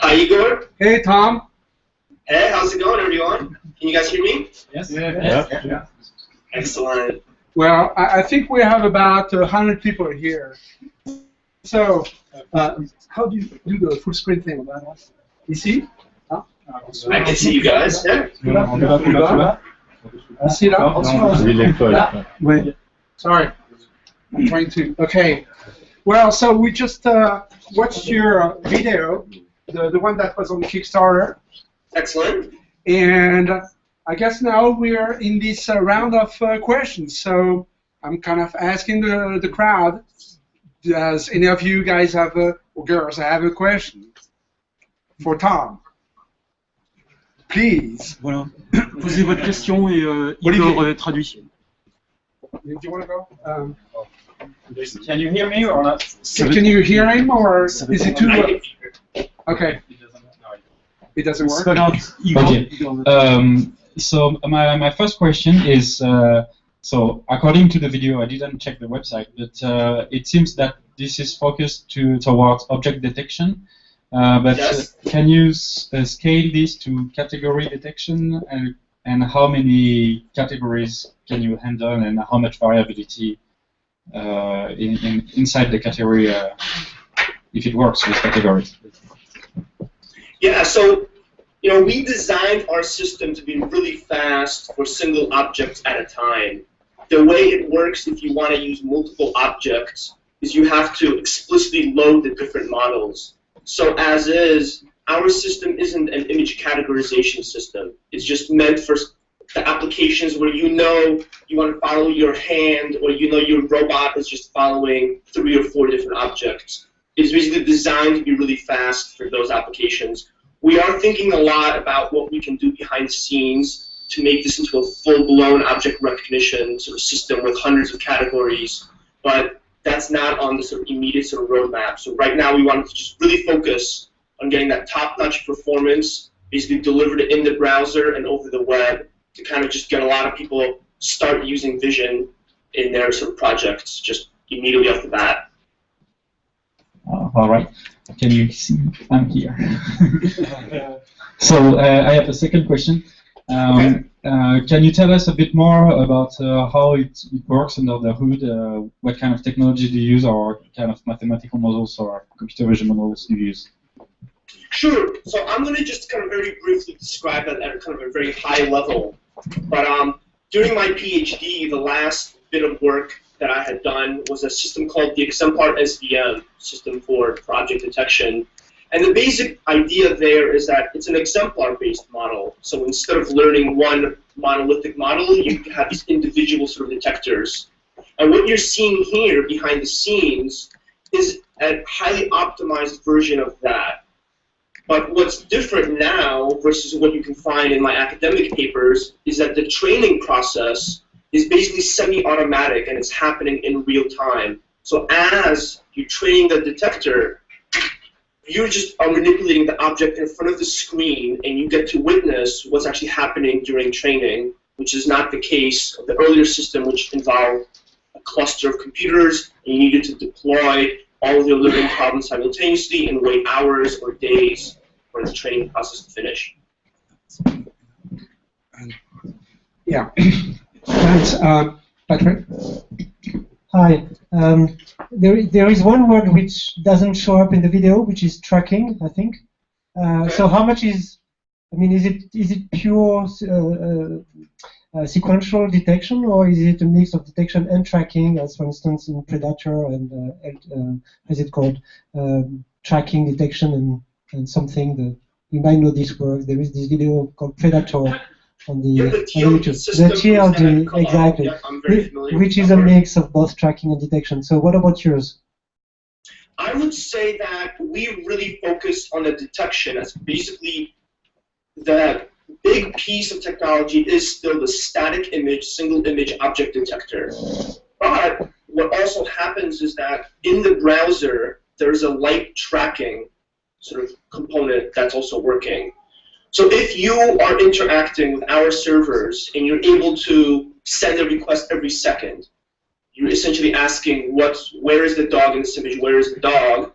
Hi, Igor. Hey, Tom. Hey, how's it going, everyone? Can you guys hear me? Yes. Yeah. Excellent. Well, I think we have about 100 people here. So, how do you do the full screen thing? You see? Huh? I can see you guys. Yeah. You see that? Wait. Sorry. I'm trying to. Okay. Well, so we just watched your video, the one that was on Kickstarter. Excellent. And I guess now we're in this round of questions. So I'm kind of asking the crowd, does any of you guys have or girls have a question for Tom? Please. Voilà. Posez votre question et Igor traduit. Do you want to go? Can you hear me or not? Can you hear him, or is it too low? Okay. It doesn't work? Okay. So my first question is, so according to the video, I didn't check the website, but it seems that this is focused towards object detection. But Yes. Can you scale this to category detection, and how many categories can you handle, and how much variability inside the category if it works with categories? Yeah, so we designed our system to be really fast for single objects at a time. The way it works if you want to use multiple objects is you have to explicitly load the different models. So as is, our system isn't an image categorization system. It's just meant for the applications where you want to follow your hand, or your robot is just following 3 or 4 different objects. It's basically designed to be really fast for those applications. We are thinking a lot about what we can do behind the scenes to make this into a full-blown object recognition sort of system with hundreds of categories, but that's not on the sort of immediate sort of roadmap. So right now we want to just really focus on getting that top-notch performance, basically delivered in the browser and over the web, to kind of just get a lot of people start using Vision in their sort of projects just immediately off the bat. All right. Can you see? I'm here. So I have a second question. Can you tell us a bit more about how it works under the hood? What kind of technology do you use, or kind of mathematical models or computer vision models do you use? Sure. So I'm going to just kind of very briefly describe that at kind of a very high level. But during my PhD, the last bit of work that I had done was a system called the Exemplar SVM, System for Object Detection. And the basic idea there is that it's an exemplar-based model. So instead of learning one monolithic model, you have these individual sort of detectors. And what you're seeing here behind the scenes is a highly optimized version of that. But what's different now versus what you can find in my academic papers is that the training process is basically semi-automatic, and it's happening in real time. So as you're training the detector, you just are manipulating the object in front of the screen, and you get to witness what's actually happening during training, which is not the case of the earlier system, which involved a cluster of computers, and you needed to deploy all of your living problems simultaneously and wait hours or days for the training process to finish. Yeah. Thanks, Patrick. Hi. There is one word which doesn't show up in the video, which is tracking, I think. So how much is, I mean, is it pure sequential detection, or is it a mix of detection and tracking, as for instance in Predator and as it called, tracking, detection, and something that you might know this word. There is this video called Predator on the YouTube. The TLD, exactly, yeah, I'm very familiar which with is that a word. mix of both tracking and detection. So what about yours? I would say that we really focus on the detection as basically the big piece of technology is still the static image, single image object detector. But what also happens is that in the browser, there's a light tracking sort of component that's also working. So if you are interacting with our servers and you're able to send a request every second, you're essentially asking where is the dog in this image, where is the dog?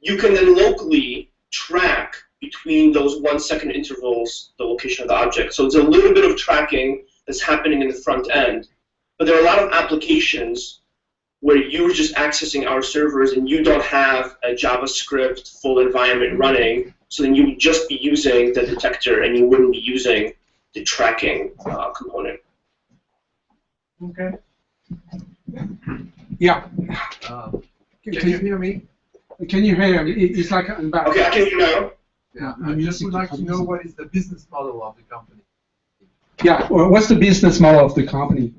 You can then locally track between those 1 second intervals the location of the object. So it's a little bit of tracking that's happening in the front end. But there are a lot of applications where you're just accessing our servers and you don't have a JavaScript full environment running, so then you would just be using the detector and you wouldn't be using the tracking component. Okay. Yeah. Can you hear me? Can you hear me? It's like I'm back. Okay, I can hear you now. Yeah, I just would like to know what is the business model of the company. Yeah, well, what's the business model of the company?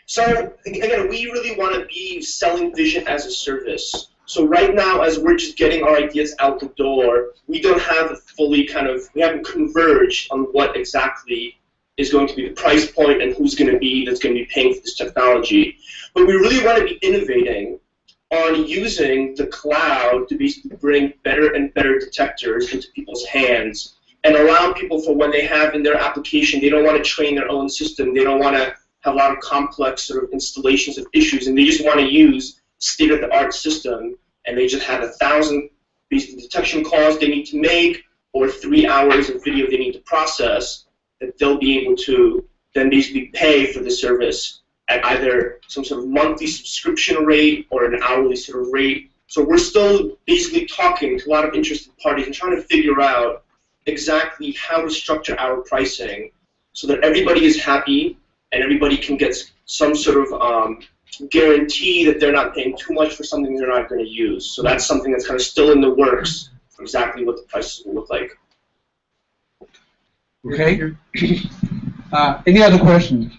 So again, we really want to be selling vision as a service. So right now, as we're just getting our ideas out the door, we don't have a fully we haven't converged on what exactly is going to be the price point and who's going to be paying for this technology. But we really want to be innovating on using the cloud to basically bring better and better detectors into people's hands and allow people for when they have in their application, they don't want to train their own system, they don't want to have a lot of complex sort of installations of issues, and they just want to use state-of-the-art system, and they just have 1,000 basically detection calls they need to make or 3 hours of video they need to process, that they'll be able to then basically pay for the service at either some sort of monthly subscription rate or an hourly sort of rate. So we're still basically talking to a lot of interested parties and trying to figure out exactly how to structure our pricing so that everybody is happy and everybody can get some sort of guarantee that they're not paying too much for something they're not going to use. So that's something that's kind of still in the works for exactly what the prices will look like. Okay. Any other questions?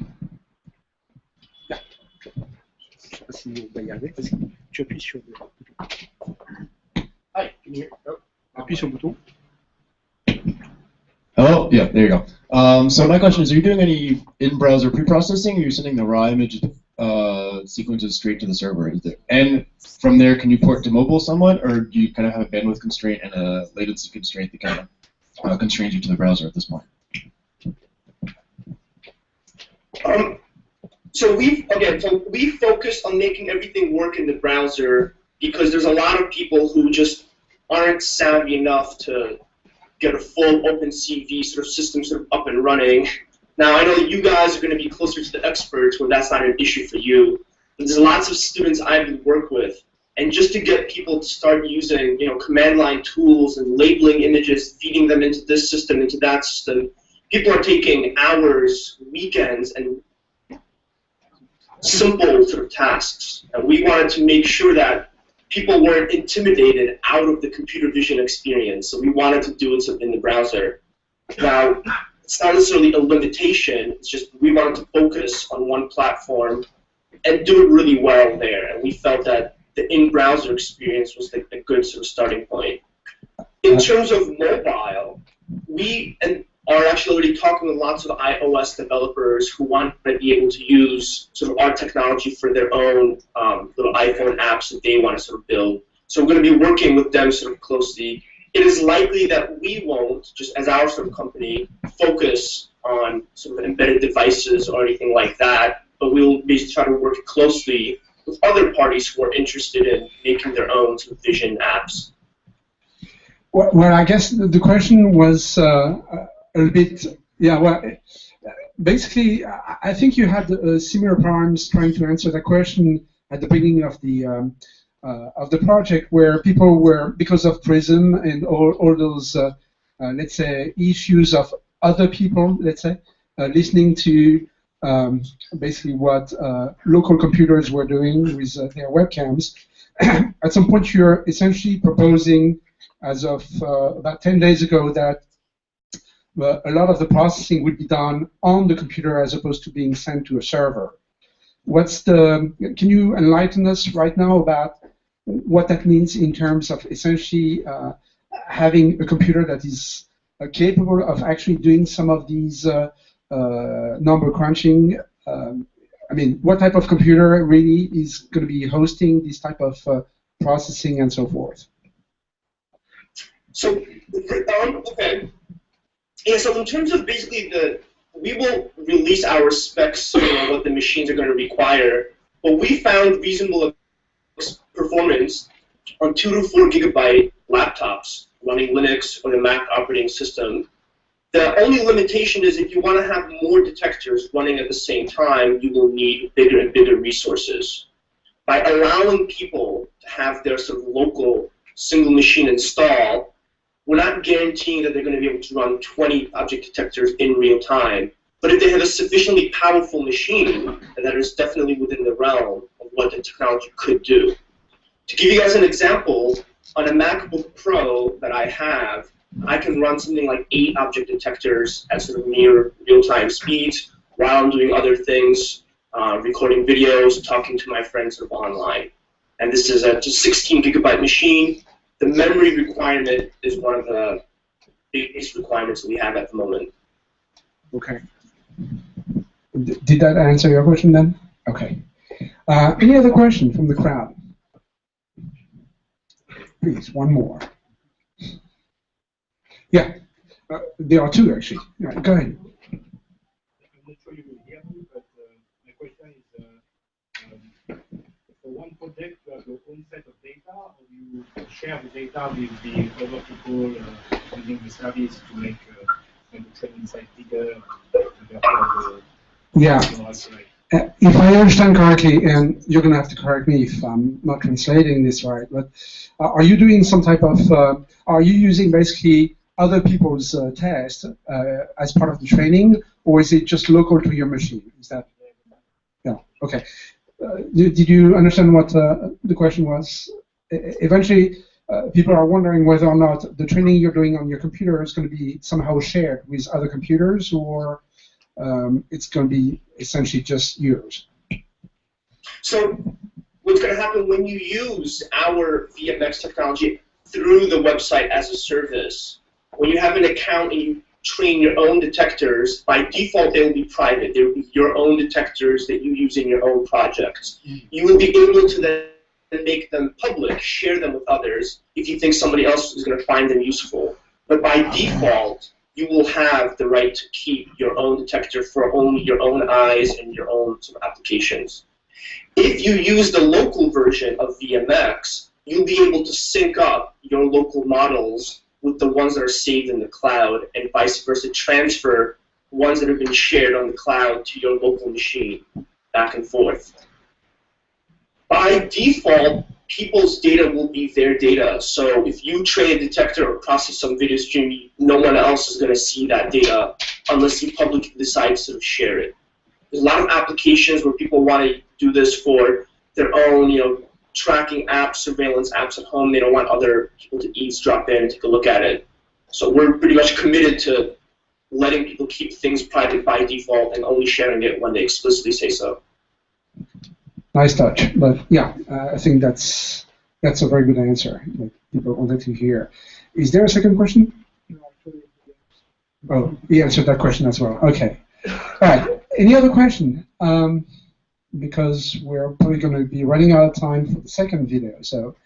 Hi, can you hear? Oh. Appuie sur le bouton. Oh, yeah, there you go. So my question is, are you doing any in-browser pre-processing, or are you sending the raw image sequences straight to the server? And from there, can you port to mobile somewhat, or do you kind of have a bandwidth constraint and a latency constraint that kind of constrains you to the browser at this point? So we focus on making everything work in the browser because there's a lot of people who just aren't savvy enough to get a full OpenCV sort of system sort of up and running. Now I know that you guys are going to be closer to the experts when that's not an issue for you. But there's lots of students I work with, and just to get people to start using command line tools and labeling images, feeding them into this system, into that system, people are taking hours, weekends, and simple sort of tasks. And we wanted to make sure that people weren't intimidated out of the computer vision experience, so we wanted to do it in the browser. Now, it's not necessarily a limitation, it's just we wanted to focus on one platform and do it really well there, and we felt that the in-browser experience was a good sort of starting point. In terms of mobile, we are actually already talking with lots of iOS developers who want to be able to use sort of our technology for their own little iPhone apps that they want to sort of build. So we're going to be working with them sort of closely. It is likely that we won't, just as our sort of company, focus on sort of embedded devices or anything like that, but we'll basically try to work closely with other parties who are interested in making their own sort of vision apps. Well, I guess the question was a bit, yeah, well, basically, I think you had similar problems trying to answer that question at the beginning of the project, where people were, because of PRISM and all those, let's say, issues of other people, let's say, listening to basically what local computers were doing with their webcams. At some point, you're essentially proposing, as of about 10 days ago, that a lot of the processing would be done on the computer as opposed to being sent to a server. Can you enlighten us right now about what that means in terms of essentially having a computer that is capable of actually doing some of these number crunching? I mean, what type of computer really is going to be hosting this type of processing and so forth? So, okay. Yeah, so in terms of basically we will release our specs on what the machines are going to require, but we found reasonable performance on 2 to 4 gigabyte laptops running Linux or the Mac operating system. The only limitation is if you want to have more detectors running at the same time, you will need bigger and bigger resources. By allowing people to have their sort of local single machine install, we're not guaranteeing that they're going to be able to run 20 object detectors in real time. But if they have a sufficiently powerful machine, and that is definitely within the realm of what the technology could do. To give you guys an example, on a MacBook Pro that I have, I can run something like 8 object detectors at sort of near real-time speeds while I'm doing other things, recording videos, talking to my friends sort of online. And this is a just 16 gigabyte machine. The memory requirement is one of the biggest requirements that we have at the moment. Okay. Did that answer your question then? Okay. Any other question from the crowd? Please, one more. Yeah, there are 2 actually. Yeah, go ahead. I'm not sure you will hear me, but my question is, for one project, you have your own set of data, or you share the data with the other people using the service to make the training site bigger, and therefore Yeah. If I understand correctly, and you're going to have to correct me if I'm not translating this right, but are you doing some type of, are you using basically other people's tests as part of the training, or is it just local to your machine? Is that, yeah, okay. Did you understand what the question was? Eventually, people are wondering whether or not the training you're doing on your computer is going to be somehow shared with other computers, or it's going to be essentially just yours. So what's going to happen when you use our VMX technology through the website as a service, when you have an account and you train your own detectors, by default they will be private. They will be your own detectors that you use in your own projects. You will be able to then make them public, share them with others if you think somebody else is going to find them useful. But by default, you will have the right to keep your own detector for only your own eyes and your own sort of applications. If you use the local version of VMX, you'll be able to sync up your local models with the ones that are saved in the cloud, and vice versa, transfer ones that have been shared on the cloud to your local machine, back and forth. By default, people's data will be their data. So if you train a detector or process some video stream, no one else is going to see that data unless you publicly decide to sort of share it. There's a lot of applications where people want to do this for their own, tracking apps, surveillance apps at home. They don't want other people to eavesdrop in and take a look at it. So we're pretty much committed to letting people keep things private by default and only sharing it when they explicitly say so. Nice touch, but yeah, I think that's a very good answer that people wanted to hear. Is there a second question? Oh, he answered that question as well. Okay. All right. Any other question? Because we're probably going to be running out of time for the second video. So,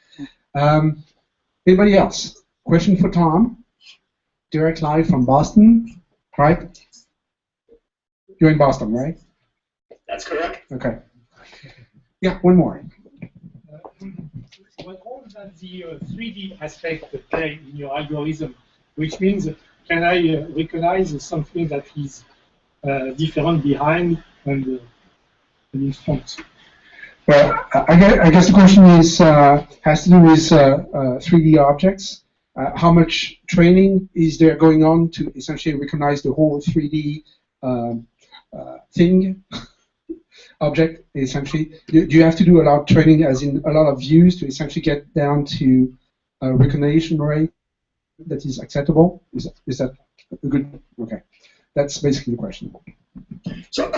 anybody else? Question for Tom? Direct live from Boston, right? You're in Boston, right? That's correct. Okay. Yeah, one more. What role does the 3D aspect play in your algorithm? Which means, can I recognize something that is different behind and in front? Well, I guess the question is has to do with 3D objects. How much training is there going on to essentially recognize the whole 3D thing? Object, essentially. Do you have to do a lot of training, as in a lot of views, to essentially get down to a recognition rate that is acceptable? Is that a good? Okay, that's basically the question. So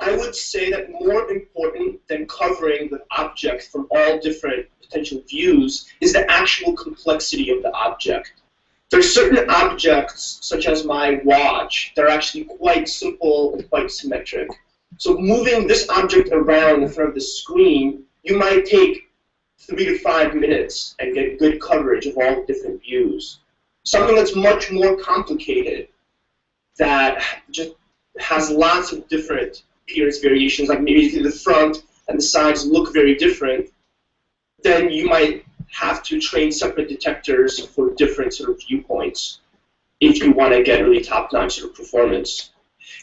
I would say that more important than covering the object from all different potential views is the actual complexity of the object. There are certain objects, such as my watch, that are actually quite simple and quite symmetric. So moving this object around in front of the screen, you might take 3 to 5 minutes and get good coverage of all the different views. Something that's much more complicated that just has lots of different appearance variations, like maybe the front and the sides look very different, then you might have to train separate detectors for different sort of viewpoints if you want to get really top-notch sort of performance.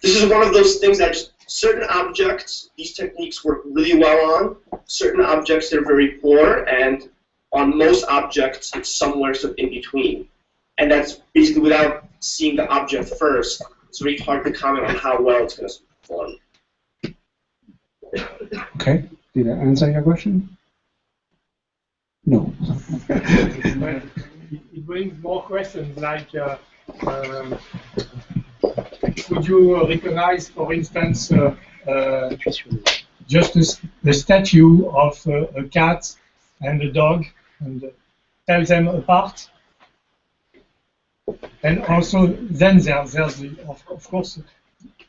This is one of those things that just certain objects, these techniques work really well on. Certain objects, they're very poor, and on most objects, it's somewhere sort of in between. And that's basically without seeing the object first. It's very hard to comment on how well it's going to perform. Okay. Did I answer your question? No. It brings more questions like, would you recognize, for instance, just the statue of a cat and a dog and tell them apart? And also, then there's of course,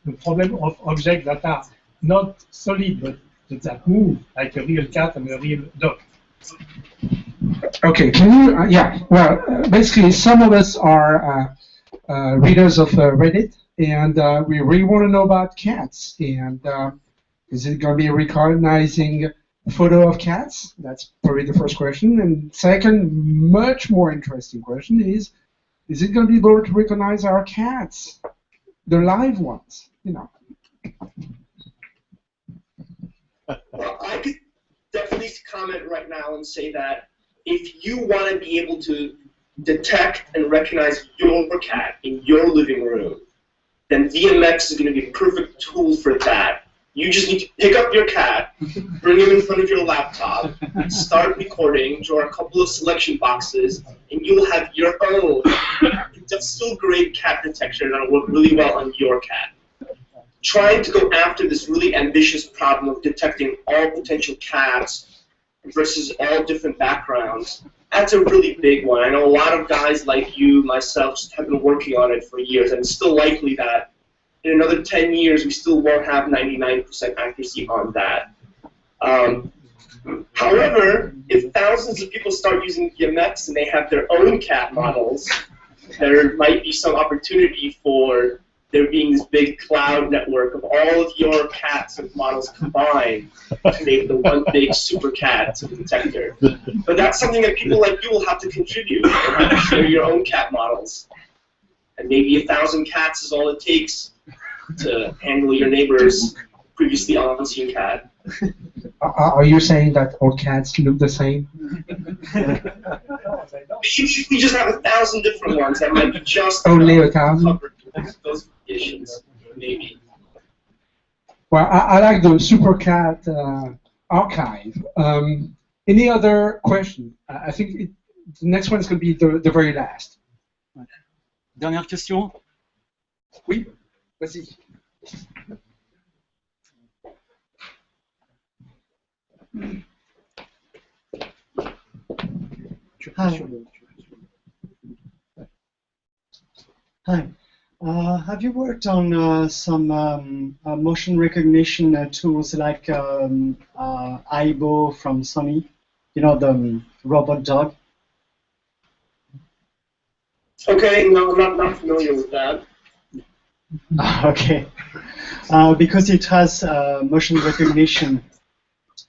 the problem of objects that are not solid, but that move, like a real cat and a real dog. Okay, can you, yeah, well, basically some of us are readers of Reddit, and we really want to know about cats, and is it going to be recognizing a photo of cats? That's probably the first question, and second, much more interesting question is it going to be able to recognize our cats, the live ones, you know? Well, I could definitely comment right now and say that if you want to be able to detect and recognize your cat in your living room, then VMX is going to be a perfect tool for that. You just need to pick up your cat, bring him in front of your laptop, start recording, draw a couple of selection boxes, and you'll have your own industrial-grade cat detection that will work really well on your cat. Trying to go after this really ambitious problem of detecting all potential cats versus all different backgrounds, that's a really big one. I know a lot of guys like you, myself, just have been working on it for years, and it's still likely that in another 10 years we still won't have 99% accuracy on that. However, if thousands of people start using VMX and they have their own cat models, there might be some opportunity for there being this big cloud network of all of your cats and models combined to make the one big super cat detector. But that's something that people like you will have to contribute. You'll have to share your own cat models. And maybe 1,000 cats is all it takes to handle your neighbor's previously unseen cat. Are you saying that all cats look the same? You just have 1,000 different ones that might be just only 1,000? Those issues, maybe. Well, I like the SuperCat archive. Any other question? I think the next one is going to be the very last. Dernière question. Oui, vas-y. Hi. Have you worked on some motion recognition tools like Aibo from Sony? You know, the robot dog? Okay, no, I'm not familiar with that. Okay. Because it has motion recognition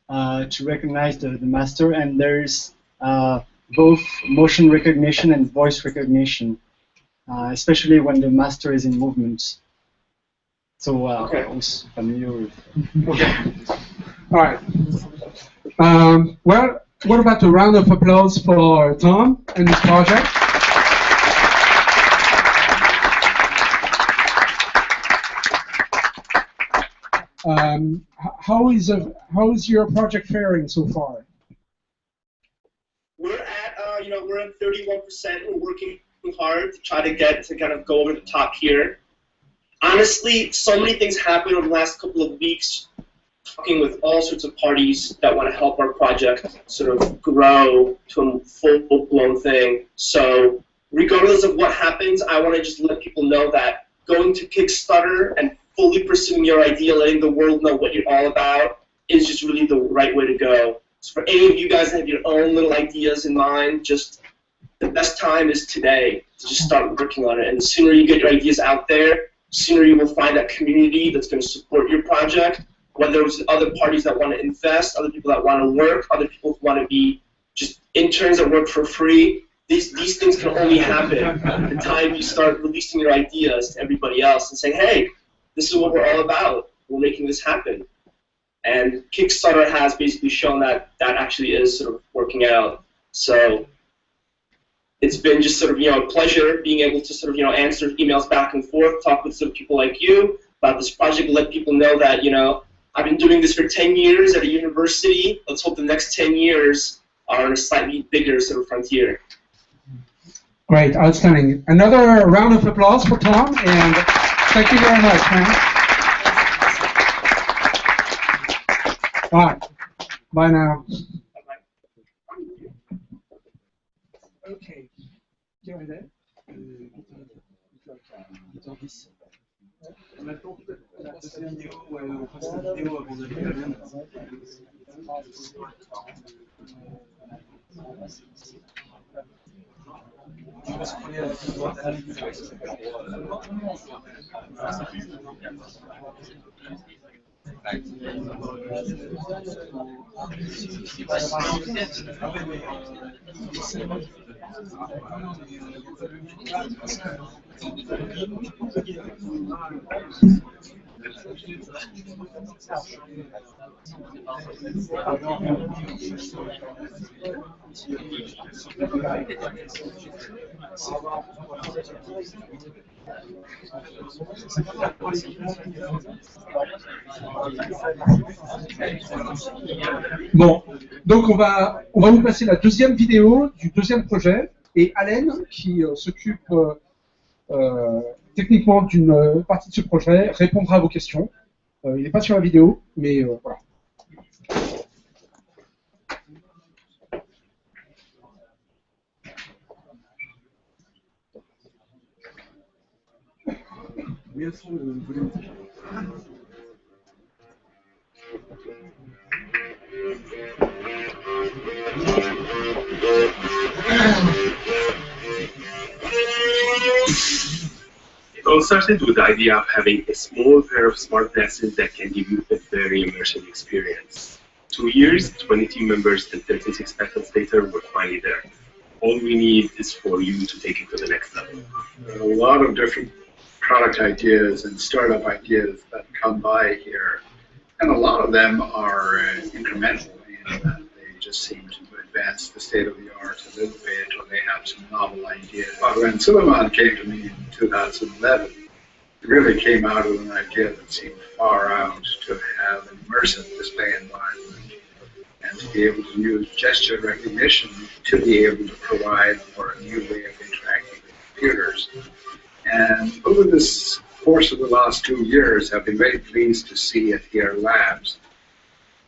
to recognize the master, and there's both motion recognition and voice recognition. Especially when the master is in movement. So okay. I was familiar with. Okay. All right. Well, what about a round of applause for Tom and his project? How is your project faring so far? We're at we're at 31%. We're working hard to try to get to kind of go over the top here. Honestly, so many things happened over the last couple of weeks, talking with all sorts of parties that want to help our project sort of grow to a full-blown thing. So regardless of what happens, I want to just let people know that going to Kickstarter and fully pursuing your idea, letting the world know what you're all about, is just really the right way to go. So for any of you guys that have your own little ideas in mind, just the best time is today to just start working on it. And the sooner you get your ideas out there, the sooner you will find that community that's going to support your project, whether it's other parties that want to invest, other people that want to work, other people who want to be just interns that work for free. These things can only happen the time you start releasing your ideas to everybody else and saying, hey, this is what we're all about. We're making this happen. And Kickstarter has basically shown that that actually is sort of working out. So it's been just sort of, a pleasure being able to sort of, answer emails back and forth, talk with some people like you about this project, let people know that, I've been doing this for 10 years at a university. Let's hope the next 10 years are on a slightly bigger sort of frontier. Great, outstanding. Another round of applause for Tom, and thank you very much, man. Bye. Bye now. Okay. Go ahead. On attend la deuxième vidéo, on passe la vidéo avant d'aller à l'Inde. Bon, donc on va vous passer la deuxième vidéo du deuxième projet, et Allen, qui s'occupe techniquement d'une partie de ce projet, répondra à vos questions. Il n'est pas sur la vidéo, mais voilà. It all started with the idea of having a small pair of smart glasses that can give you a very immersive experience. 2 years, 20 team members, and 36 patents later, we're finally there. All we need is for you to take it to the next level. There are a lot of different product ideas and startup ideas that come by here, and a lot of them are incremental in that they just seem to advance the state of the art a little bit, or they have some novel ideas. But when Suleiman came to me in 2011, it really came out of an idea that seemed far out to have an immersive display environment and to be able to use gesture recognition to be able to provide for a new way of interacting with computers. And over this course of the last 2 years, I've been very pleased to see at here labs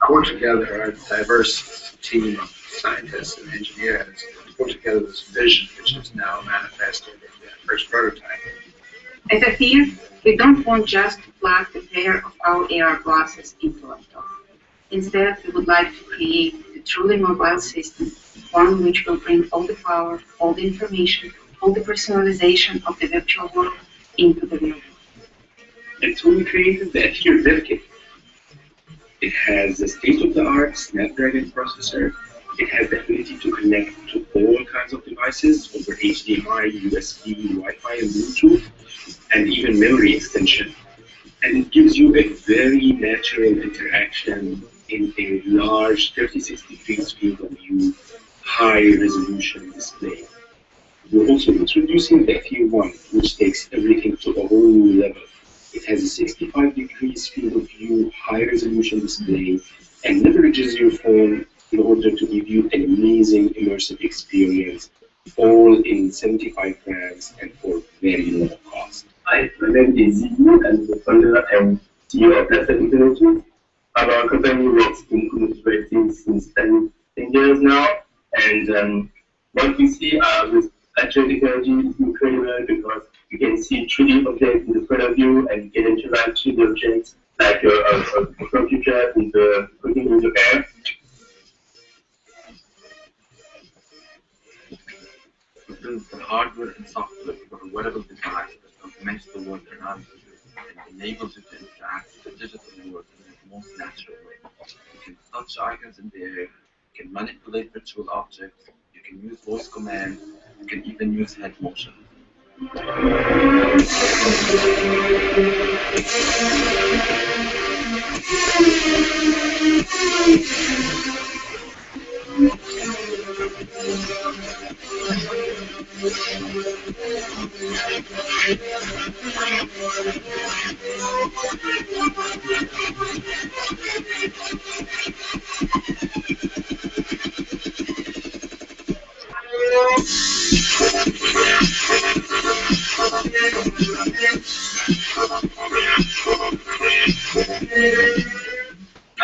put together a diverse team of scientists and engineers to put together this vision, which is now manifested in the first prototype. At Athir, we don't want just to plug the pair of our AR glasses into a laptop. Instead, we would like to create a truly mobile system, one which will bring all the power, all the information, all the personalization of the virtual world into the real world. And so we created the Athir DevKit. It has a state-of-the-art Snapdragon processor. It has the ability to connect to all kinds of devices over HDMI, USB, Wi-Fi, and Bluetooth, and even memory extension. And it gives you a very natural interaction in a large 36 degrees field of view, high-resolution display. We're also introducing the Athir One, which takes everything to a whole new level. It has a 65 degrees field of view, high-resolution display, and leverages your phone in order to give you an amazing immersive experience, all in 75 grams and for very low cost. Hi, my name is Ziggy, and the founder and CEO of Laser Technologies. Our company works in communicating since 10 years now, and what we see with actual technology is incredible because you can see 3D objects in the front of you and you can interact with the objects like a computer with the air. builds the hardware and software for a wearable device that complements the world around you and enables you to interact with the digital world in the most natural way. You can touch icons in the air, you can manipulate virtual objects, you can use voice commands, you can even use head motion.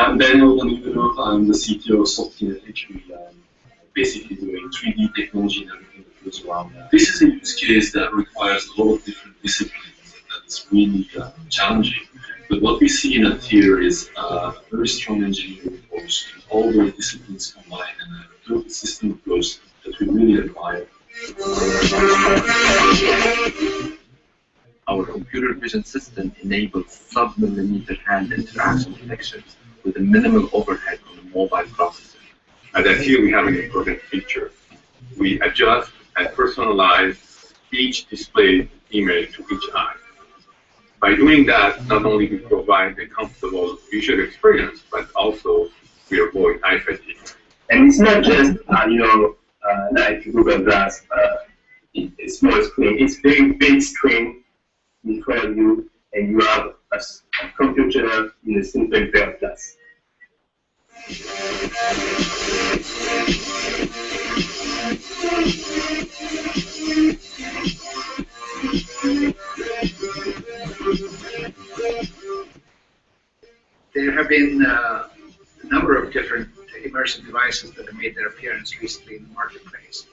I'm Daniel Danilov. I'm the CTO of Softnet HP. Basically doing 3D technology and everything that goes around that. This is a use case that requires a lot of different disciplines, and that's really challenging. But what we see in Atir is a very strong engineering approach to all those disciplines combined and a good system approach that we really admire. Our computer vision system enables sub-millimeter hand interaction detection with a minimal overhead on a mobile processor. At Atir, we have an important feature. We adjust and personalize each displayed image to each eye. By doing that, not only we provide a comfortable visual experience, but also we avoid eye fatigue. And it's not just, like Google Glass, a small screen. It's very big screen in front of you, and you have a computer in a simple pair of glass. There have been a number of different immersive devices that have made their appearance recently in the marketplace.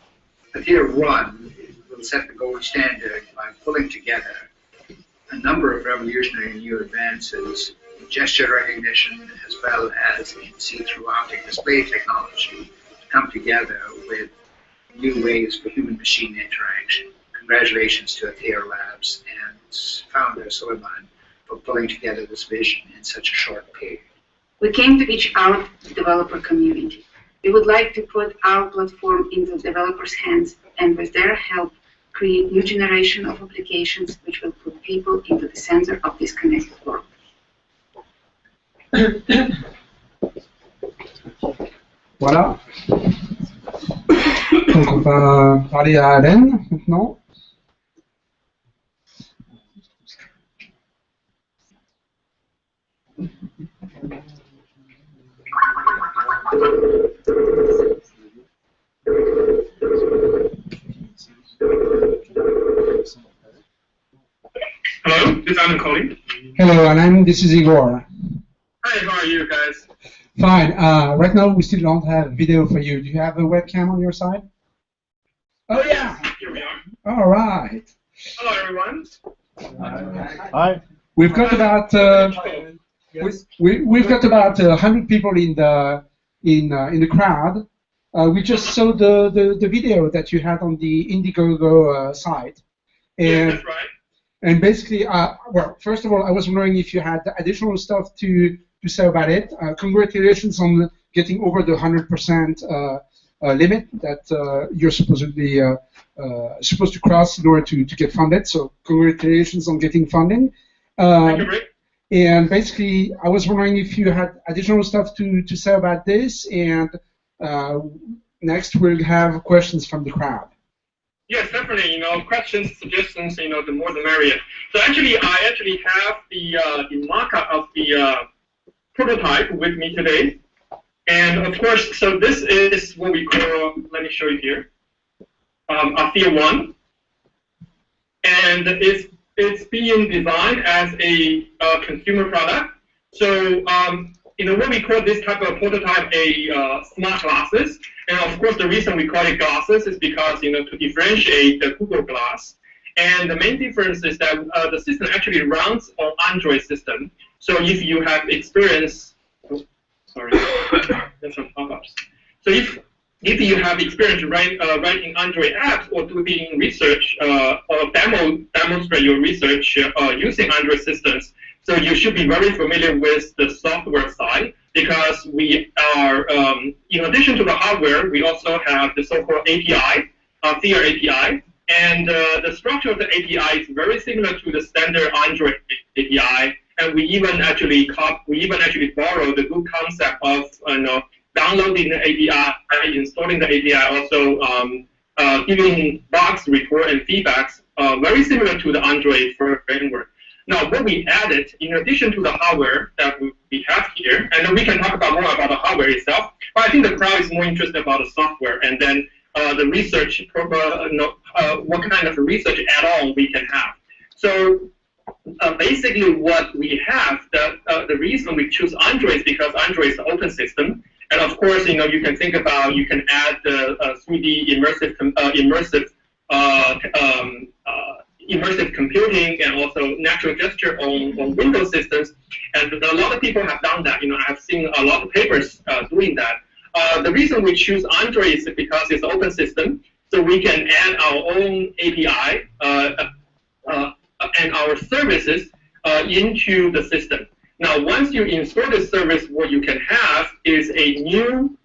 Atir One will set the gold standard by pulling together a number of revolutionary new advances in gesture recognition as well as in see-through optic display technology to come together with new ways for human-machine interaction. Congratulations to Atir Labs and founder Suleiman for pulling together this vision in such a short period. We came to reach out to the developer community. We would like to put our platform into developers' hands and with their help create new generation of applications which will put people into the center of this connected world. Voilà. Donc on va parler à Alain maintenant. Hello, this is Alan calling. Hello, Alan. This is Igor. Hi, how are you guys? Fine. Right now, we still don't have video for you. Do you have a webcam on your side? Oh, yeah. Here we are. All right. Hello, everyone. Hi. We've got about we've got about 100 people in the crowd. We just saw the video that you had on the Indiegogo site. And, yeah, that's right. And basically, well, first of all, I was wondering if you had additional stuff to say about it. Congratulations on getting over the 100% limit that you're supposedly supposed to cross in order to get funded. So congratulations on getting funding. Thank you, Rick. And basically, I was wondering if you had additional stuff to say about this. And next, we'll have questions from the crowd. Yes, definitely. Questions, suggestions. The more the merrier. So actually, I actually have the mock-up of the prototype with me today. And of course, so this is what we call. Let me show you here. Atir One, and it's being designed as a consumer product. So what we call this type of prototype a smart glasses. And of course, the reason we call it glasses is because to differentiate the Google Glass. And the main difference is that the system actually runs on Android system. So if you have experience, sorry, there's some pop-ups. So if if you have experience writing Android apps or doing research or demonstrate your research using Android systems, so you should be very familiar with the software side, because we are, in addition to the hardware, we also have the so-called API, Theer API, and the structure of the API is very similar to the standard Android API, and we even actually borrow the good concept of downloading the API, installing the API, also giving bugs, report, and feedbacks, very similar to the Android framework. Now, what we added, in addition to the hardware that we have here, and then we can talk about more about the hardware itself, but I think the crowd is more interested about the software, and then the research, what kind of research add-on we can have. So basically what we have, the reason we choose Android is because Android is an open system. And of course, you can think about, you can add the 3D immersive computing and also natural gesture on Windows systems. And a lot of people have done that. I've seen a lot of papers doing that. The reason we choose Android is because it's an open system, so we can add our own API and our services into the system. Now, once you install this service, what you can have is a new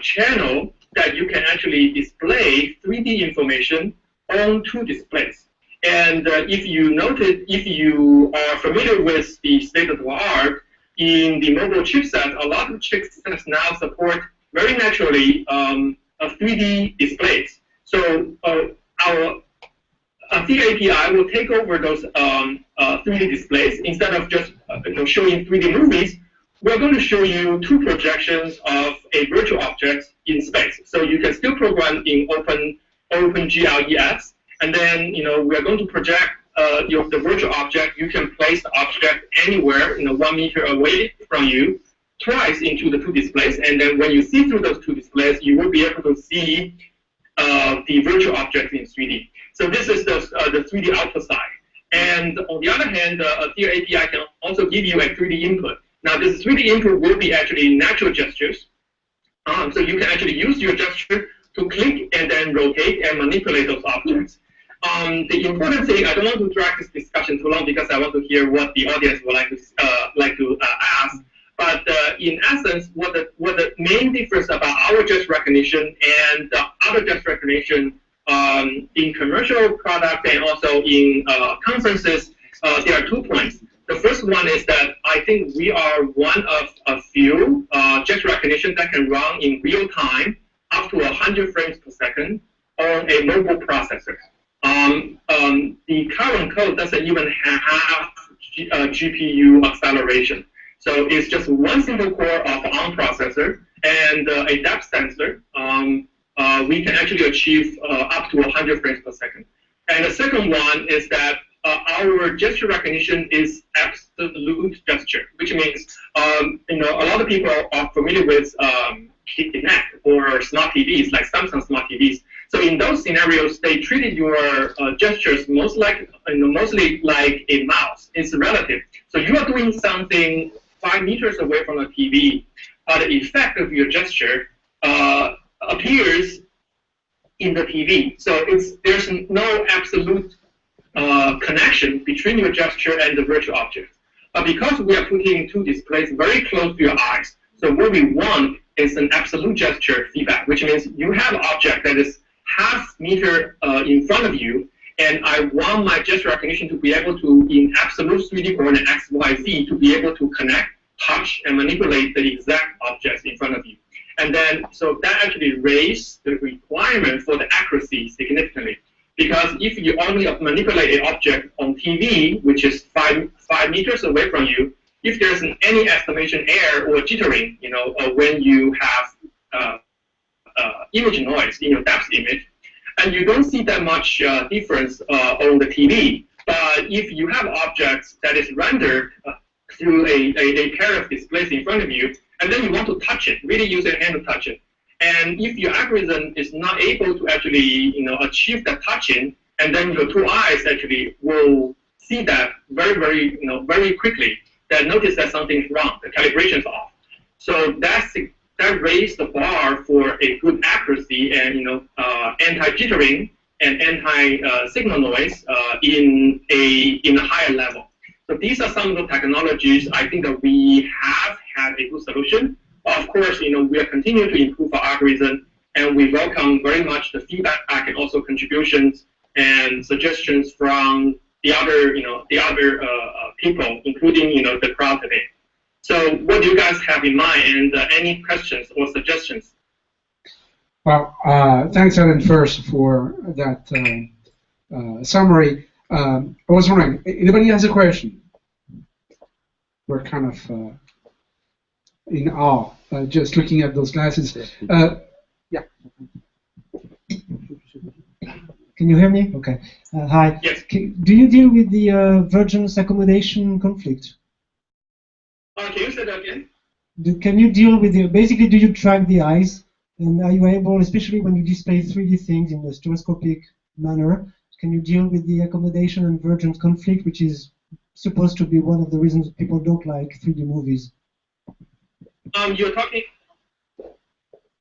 channel that you can actually display 3D information on two displays. And if you are familiar with the state-of-the-art in the mobile chipset, a lot of chipsets now support very naturally 3D displays. So our Theer API will take over those 3D displays. Instead of just showing 3D movies, we're going to show you two projections of a virtual object in space. So you can still program in OpenGLEX, and then we are going to project the virtual object. You can place the object anywhere 1 meter away from you, twice into the two displays, and then when you see through those two displays, you will be able to see the virtual object in 3D. So this is the 3D output side. And on the other hand, a Theer API can also give you a 3D input. Now, this 3D input will be actually natural gestures. So you can actually use your gesture to click and then rotate and manipulate those objects. The important thing, I don't want to drag this discussion too long because I want to hear what the audience would like to ask. But in essence, what the main difference about our gesture recognition and other gesture recognition in commercial products and also in conferences, there are 2 points. The first one is that I think we are one of a few gesture recognition that can run in real time up to 100 frames per second on a mobile processor. The current code doesn't even have GPU acceleration. So it's just one single core of ARM processor and a depth sensor. We can actually achieve up to 100 frames per second. And the second one is that our gesture recognition is absolute gesture, which means a lot of people are familiar with Kinect or smart TVs, like Samsung smart TVs. So in those scenarios, they treated your gestures mostly like a mouse. It's relative. So you are doing something 5 meters away from the TV. The effect of your gesture appears in the TV. So there's no absolute connection between your gesture and the virtual object. But because we are putting two displays very close to your eyes, so what we want is an absolute gesture feedback, which means you have an object that is half meter in front of you, and I want my gesture recognition to be able to, in absolute 3D coordinate X, Y, Z, to be able to connect, touch, and manipulate the exact objects in front of you. And then, so that actually raised the requirement for the accuracy significantly. Because if you only manipulate an object on TV, which is 5 meters away from you, if there's any estimation error or jittering, when you have image noise in your depth image, and you don't see that much difference on the TV. But if you have objects that is rendered through a pair of displays in front of you, and then you want to touch it, really use your hand to touch it. And if your algorithm is not able to actually, achieve that touching, and then your two eyes actually will see that very quickly, that notice that something's wrong, the calibration is off. So that's that raised the bar for a good accuracy and anti-jittering and anti-signal noise in a higher level. So these are some of the technologies I think that we have had a good solution. Of course, we are continuing to improve our algorithm, and we welcome very much the feedback and also contributions and suggestions from the other people, including the crowd today. So what do you guys have in mind, and any questions or suggestions? Well, thanks, Alan, first for that summary. I was wondering, anybody has a question? We're kind of in awe, just looking at those glasses. Yeah. Can you hear me? Okay. Hi. Yes. Do you deal with the Virgin's accommodation conflict? Can you say that again? Can you deal with the, basically, do you track the eyes? And are you able, especially when you display 3D things in a stereoscopic manner, can you deal with the accommodation and Virgin's conflict, which is supposed to be one of the reasons people don't like 3D movies? You're talking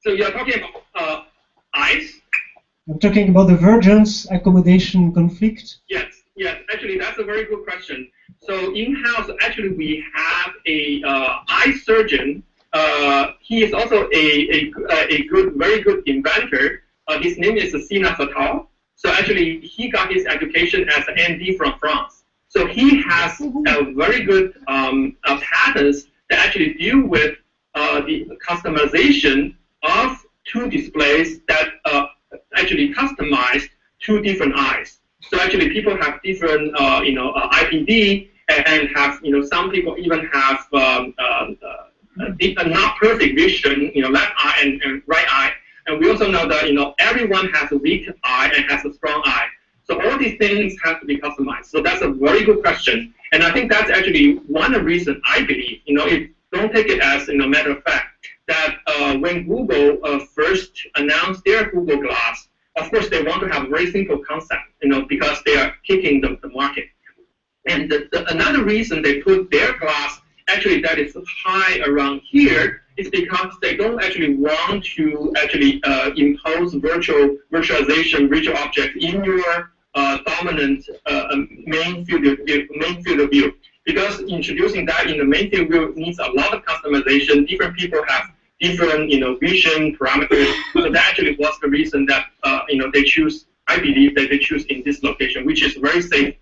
about eyes? I'm talking about the Virgin's accommodation conflict. Yes. Actually, that's a very good question. So in-house, actually, we have a eye surgeon. He is also a very good inventor. His name is Sina Fatal. So actually, he got his education as an MD from France. So he has a very good patents that actually deal with the customization of two displays that actually customize two different eyes. So actually, people have different, IPD, and have, some people even have not perfect vision, left eye and right eye. And we also know that, everyone has a weak eye and has a strong eye. So all these things have to be customized. So that's a very good question. And I think that's actually one of the reasons I believe, don't take it as a matter of fact, that when Google first announced their Google Glass, of course, they want to have a very simple concept, because they are kicking the market. And another reason they put their glass actually that is high around here is because they don't actually want to actually impose virtualization, virtual objects in your dominant main field of view. Because introducing that in the main field of view needs a lot of customization. Different people have different vision parameters. So that actually was the reason that they choose. I believe that they choose in this location, which is a very safe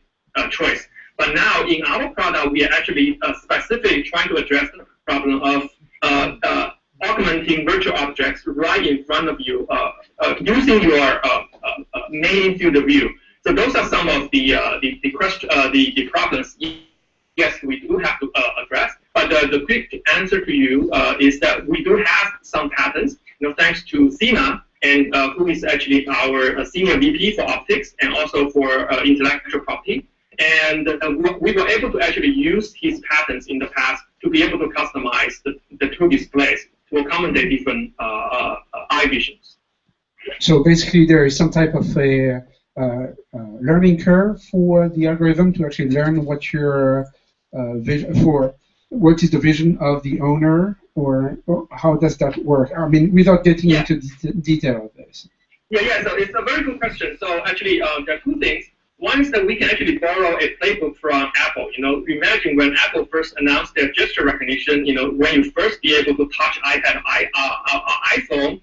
choice. But now in our product, we are actually specifically trying to address the problem of augmenting virtual objects right in front of you using your main field of view. So those are some of the problems. Yes, we do have to address. But the quick answer to you is that we do have some patents, thanks to Sina, and who is actually our senior VP for optics and also for intellectual property. And we were able to actually use his patents in the past to be able to customize the two displays to accommodate different eye visions. So basically, there is some type of a learning curve for the algorithm to actually learn what your what is the vision of the owner, or how does that work? I mean, without getting into detail of this. Yeah. So it's a very good question. So actually, there are two things. One is that we can actually borrow a playbook from Apple. Imagine when Apple first announced their gesture recognition. When you first be able to touch iPad, iPhone,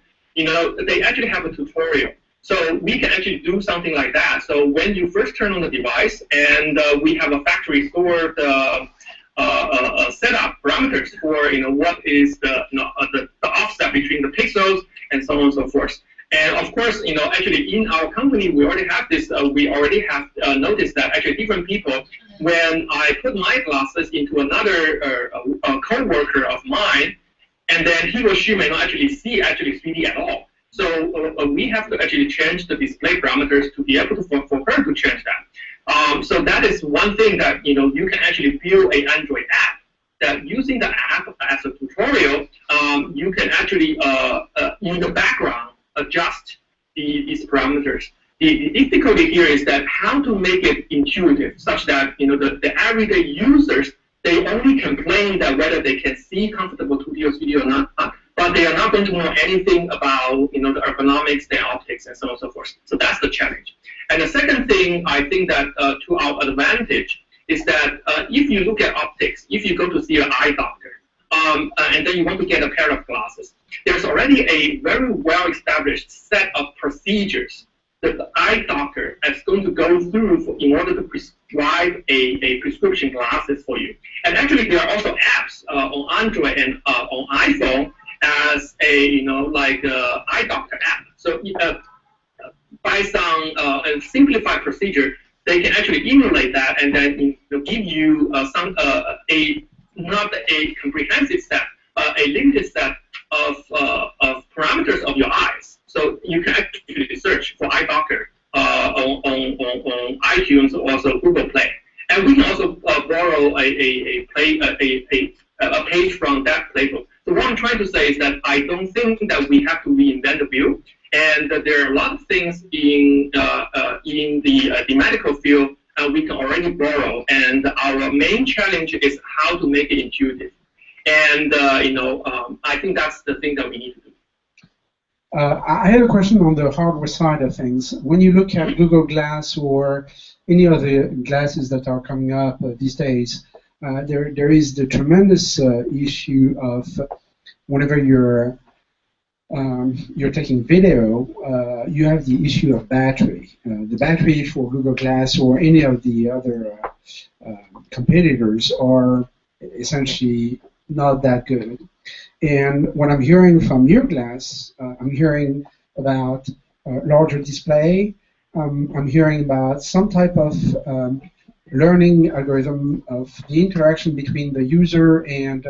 they actually have a tutorial. So we can actually do something like that. So when you first turn on the device, and we have a factory stored setup parameters for what is the offset between the pixels and so on and so forth. And of course, actually in our company, we already have this. We already have noticed that actually different people, when I put my glasses into another co-worker of mine, and then he or she may not actually see 3D at all. So we have to actually change the display parameters to be able to for her to change that. So that is one thing that you can actually build an Android app. That using the app as a tutorial, you can actually in the background adjust these parameters. The difficulty here is that how to make it intuitive, such that the everyday users, they only complain that whether they can see comfortable 2D or 3D or not. But but they are not going to know anything about the ergonomics, the optics, and so on and so forth. So that's the challenge. And the second thing I think that to our advantage is that if you look at optics, if you go to see an eye doctor, and then you want to get a pair of glasses, there's already a very well-established set of procedures that the eye doctor is going to go through in order to prescribe a prescription glasses for you. And actually, there are also apps on Android and on iPhone as a like eye doctor app. So by some simplified procedure, they can actually emulate that and then give you not a comprehensive set, a limited set of parameters of your eyes. So you can actually search for eye doctor on iTunes or also Google Play. And we can also borrow a page from that playbook. So what I'm trying to say is that I don't think that we have to reinvent the wheel, and that there are a lot of things in the medical field we can already borrow. And our main challenge is how to make it intuitive. And I think that's the thing that we need to do. I had a question on the hardware side of things. When you look at Google Glass or any other glasses that are coming up these days, there is the tremendous issue of whenever you're taking video, you have the issue of battery. The battery for Google Glass or any of the other competitors are essentially not that good. And what I'm hearing from your glass, I'm hearing about larger display. I'm hearing about some type of learning algorithm of the interaction between the user and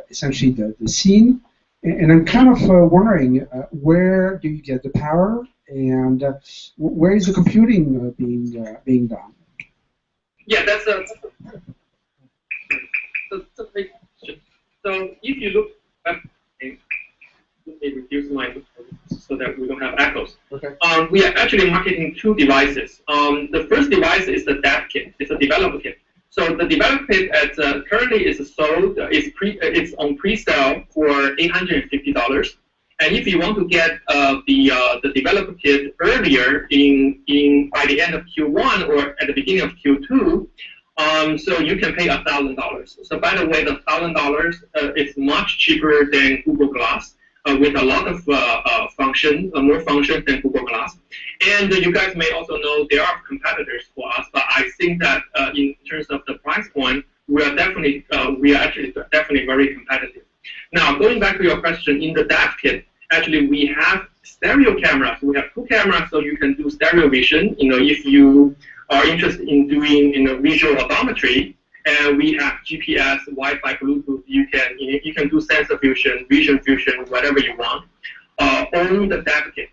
essentially the scene. And I'm kind of wondering, where do you get the power, and where is the computing being done? Yeah, that's a big question. So if you look at, let me reduce my so that we don't have echoes. Okay. We are actually marketing two devices. The first device is the dev kit. It's a developer kit. So the developer kit currently is sold. It's on pre-sale for $850. And if you want to get the developer kit earlier by the end of Q1 or at the beginning of Q2, so you can pay $1,000. So by the way, the $1,000 is much cheaper than Google Glass, with a lot of more functions than Google Glass. And you guys may also know there are competitors for us, but I think that in terms of the price point, we are actually definitely very competitive. Now, going back to your question, in the dev kit, actually we have stereo cameras. We have two cameras, so you can do stereo vision. If you are interested in doing visual odometry, and we have GPS, Wi-Fi, Bluetooth. You can do sensor fusion, vision fusion, whatever you want on the dev kit.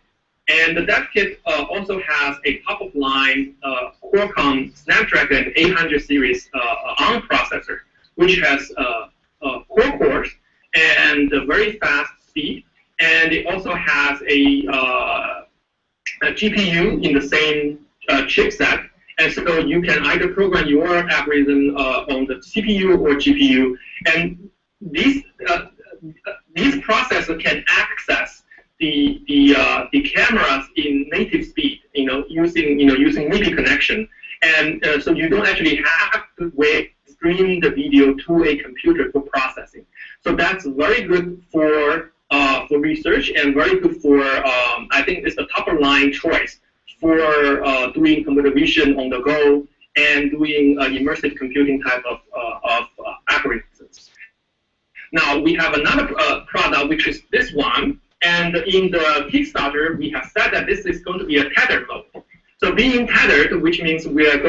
And the dev kit also has a top-of-line Qualcomm Snapdragon 800 series ARM processor, which has 4 cores and a very fast speed. And it also has a GPU in the same chipset. And so you can either program your algorithm on the CPU or GPU, and these processors can access the cameras in native speed, using MIDI connection, and so you don't actually have to stream the video to a computer for processing. So that's very good for research and very good for I think it's the top of line choice for doing computer vision on the go and doing immersive computing type of algorithms. Now, we have another product, which is this one. And in the Kickstarter, we have said that this is going to be a tethered mode. So being tethered, which means we are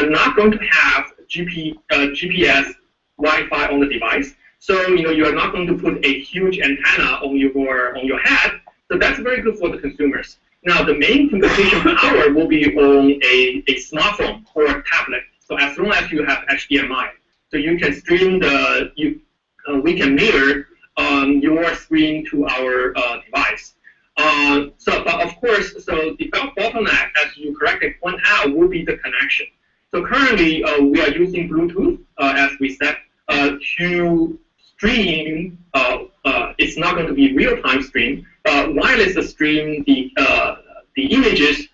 not going to have GPS, Wi-Fi on the device. So you are not going to put a huge antenna on your head. So that's very good for the consumers. Now, the main computation power will be on a smartphone or a tablet. So as long as you have HDMI, so you can stream we can mirror your screen to our device. But of course, so the bottleneck, as you correctly point out, will be the connection. So currently, we are using Bluetooth, as we said, to stream it's not going to be real-time stream. But wireless stream the images,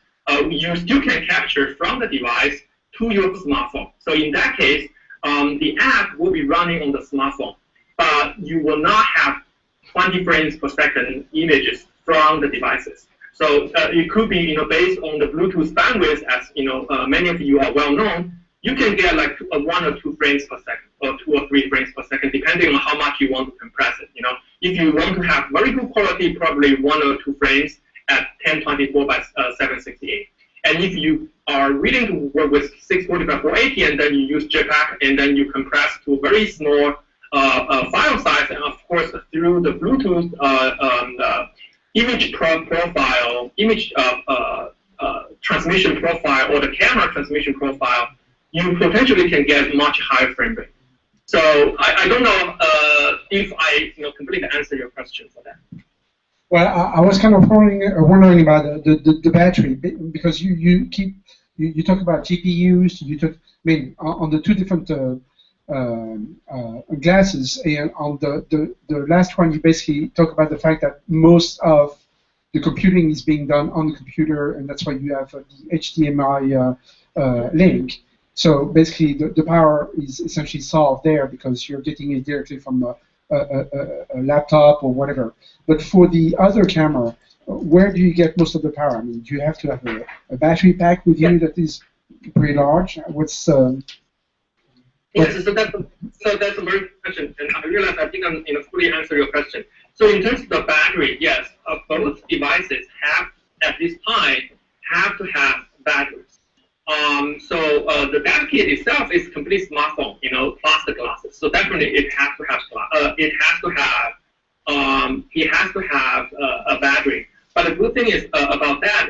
you still can capture from the device to your smartphone. So in that case, the app will be running on the smartphone, but you will not have 20 frames per second images from the devices. So it could be, based on the Bluetooth bandwidth, as many of you are well known. You can get like 1 or 2 frames per second, or 2 or 3 frames per second, depending on how much you want to compress it. If you want to have very good quality, probably 1 or 2 frames at 1024 by 768. And if you are willing to work with 640 by 480, and then you use JPEG, and then you compress to a very small file size, and of course through the Bluetooth image profile, image transmission profile, or the camera transmission profile, you potentially can get much higher frame rate. So I don't know if I completely answer your question for that. Well, I was kind of wondering about the battery, because you talk about GPUs, on the 2 different glasses, and on the last one you basically talk about the fact that most of the computing is being done on the computer, and that's why you have the HDMI link. So basically the power is essentially solved there because you're getting it directly from a laptop or whatever. But for the other camera, where do you get most of the power? I mean, do you have to have a battery pack with you that is pretty large? What's Yes, so that's a very good question, and I realize I didn't fully answer your question. So in terms of the battery, yes, both devices at this time have to have batteries. So the dev kit itself is complete smartphone, plus the glasses. So definitely it has to have a battery. But the good thing is about that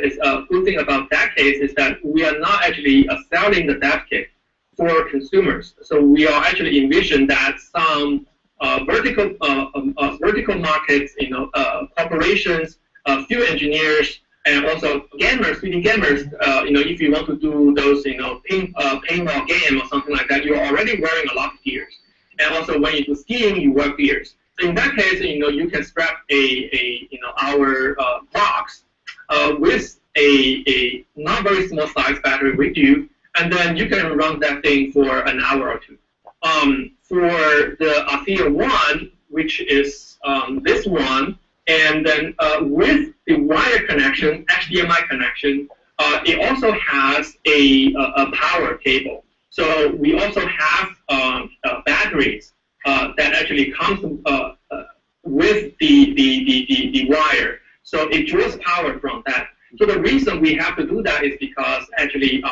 case is that we are not actually selling the dev kit for consumers. So we are actually envision that some vertical markets, corporations, field engineers, and also gamers, 3D gamers. If you want to do those, paintball game or something like that, you're already wearing a lot of gears. And also when you do skiing, you wear gears. So in that case, you can strap our box with a not very small size battery with you, and then you can run that thing for an hour or 2. For the Althea 1, which is this one, and then with the wire connection, HDMI connection, it also has a power cable. So we also have batteries that actually comes with the wire. So it draws power from that. So the reason we have to do that is because actually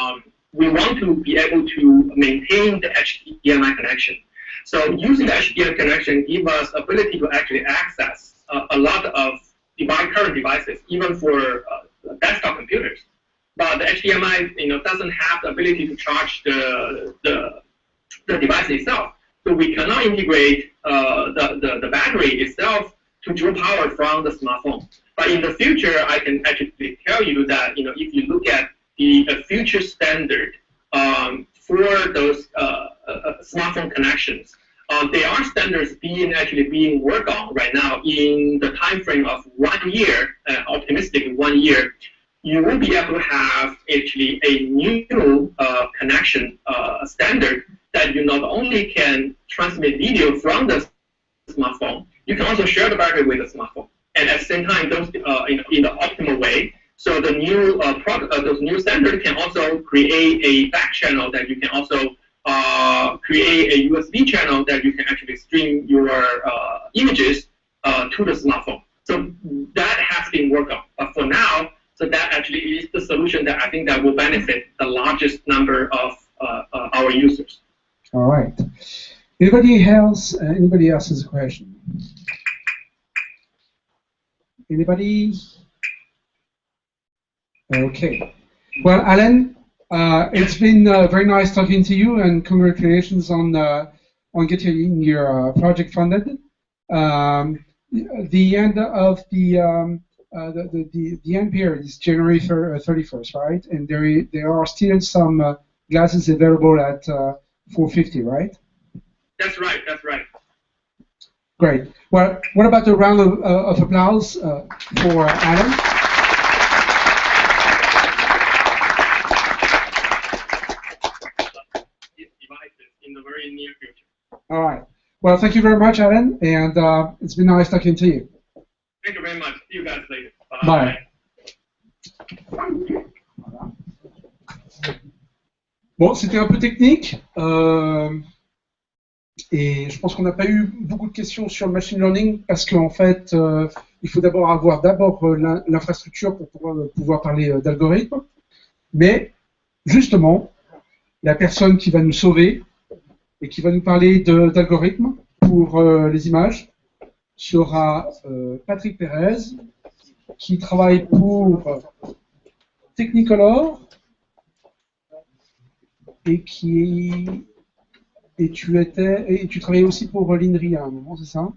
we want to be able to maintain the HDMI connection. So using the HDMI connection gives us ability to actually access a lot of current devices, even for desktop computers. But the HDMI, doesn't have the ability to charge the device itself. So we cannot integrate the battery itself to draw power from the smartphone. But in the future, I can actually tell you that if you look at the future standard for those smartphone connections, there are standards being worked on right now in the time frame of 1 year, optimistic 1 year. You will be able to have actually a new connection standard that you not only can transmit video from the smartphone, you can also share the battery with the smartphone, and at the same time, those in the optimal way. So the new those new standards can also create a back channel that you can also create a USB channel that you can actually stream your images to the smartphone. So that has been worked on. But for now, so that actually is the solution that I think that will benefit the largest number of our users. All right. Anybody else has a question? Anybody? Okay. Well, Alan, it's been very nice talking to you, and congratulations on getting your project funded. The end of the end period is January 31st, right? And there are still some glasses available at $450, right? That's right. That's right. Great. Well, what about a round of applause for Adam? In the very near future. All right. Well, thank you very much, Alan, and it's been nice talking to you. Thank you very much. See you guys later. Bye. Bon, c'était un peu technique, et je pense qu'on n'a pas eu beaucoup de questions sur le machine learning parce qu'en fait, il faut d'abord avoir l'infrastructure pour pouvoir parler d'algorithmes. Mais justement, la personne qui va nous sauver et qui va nous parler d'algorithmes pour les images sera Patrick Pérez, qui travaille pour Technicolor et tu travaillais aussi pour l'INRIA à un moment, c'est ça?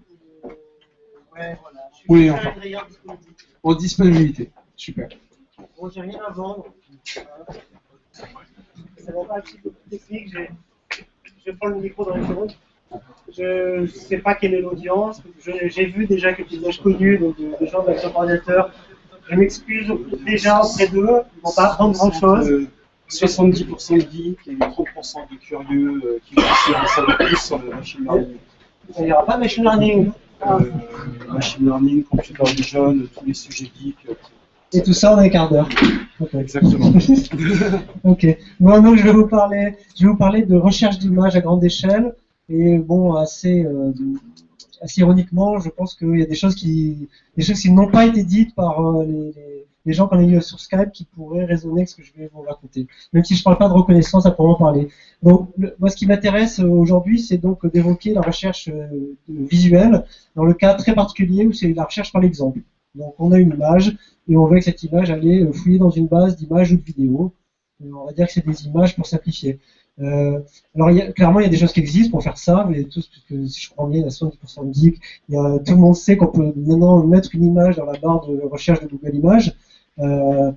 Ouais, voilà. Oui, enfin. En disponibilité. Super. Bon, j'ai rien à vendre. Ça va pas un petit peu plus technique. Je prends le micro dans les secondes. Je ne sais pas quelle est l'audience. J'ai vu déjà quelques images connues, donc des gens de l'action ordinateur. Je m'excuse déjà auprès d'eux. Ils ne vont pas apprendre grand-chose. 70% de geeks et 30% de curieux qui vont savoir plus sur le machine learning. Il n'y aura pas de machine learning. Machine learning, computer vision, tous les sujets geeks. Et tout ça en un quart d'heure. Okay. Exactement. Ok. Bon, donc je vais vous parler de recherche d'images à grande échelle. Et bon, assez ironiquement, je pense qu'il y a des choses qui n'ont pas été dites par les gens qu'on a eu sur Skype qui pourraient résonner avec ce que je vais vous raconter. Même si je ne parle pas de reconnaissance à proprement parler. Donc, moi, ce qui m'intéresse aujourd'hui, c'est donc d'évoquer la recherche visuelle dans le cas très particulier où c'est la recherche par l'exemple. Donc, on a une image et on veut que cette image aller fouiller dans une base d'images ou de vidéos. On va dire que c'est des images pour simplifier. Alors, clairement, il y a des choses qui existent pour faire ça, mais tout, puisque si je prends bien, il y a 70% de geeks, tout le monde sait qu'on peut maintenant mettre une image dans la barre de recherche de Google Images.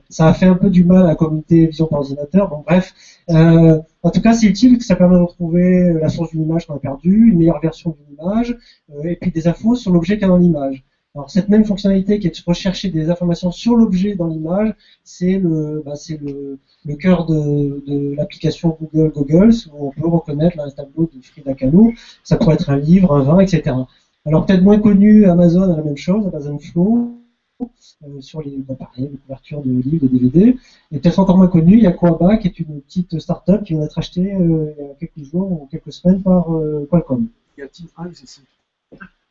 Ça a fait un peu du mal à la communauté vision par ordinateur. Bon, bref, en tout cas, c'est utile parce que ça permet de retrouver la source d'une image qu'on a perdue, une meilleure version d'une image, et puis des infos sur l'objet qu'il y a dans l'image. Alors, cette même fonctionnalité qui est de rechercher des informations sur l'objet dans l'image, c'est le cœur de l'application Google Goggles, où on peut reconnaître un tableau de Frida Kahlo. Ça pourrait être un livre, un vin, etc. Alors, peut-être moins connu, Amazon a la même chose, Amazon Flow, sur les couvertures de livres, de DVD. Et peut-être encore moins connu, il y a Coaba, qui est une petite start-up qui vient d'être achetée il y a quelques jours ou quelques semaines par Qualcomm. Il y a Team Eyes aussi.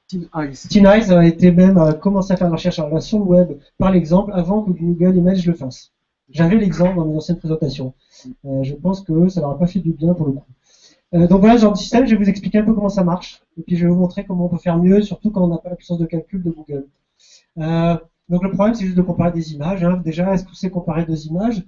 Teen Eyes a été même commencé à faire de la recherche sur le web par l'exemple avant que Google Images le fasse. J'avais l'exemple dans mes anciennes présentations. Je pense que ça leur a pas fait du bien pour le coup. Donc voilà, ce genre de système, je vais vous expliquer un peu comment ça marche. Et puis je vais vous montrer comment on peut faire mieux, surtout quand on n'a pas la puissance de calcul de Google. Donc le problème, c'est juste de comparer des images. Hein. Déjà, est-ce que c'est comparer deux images?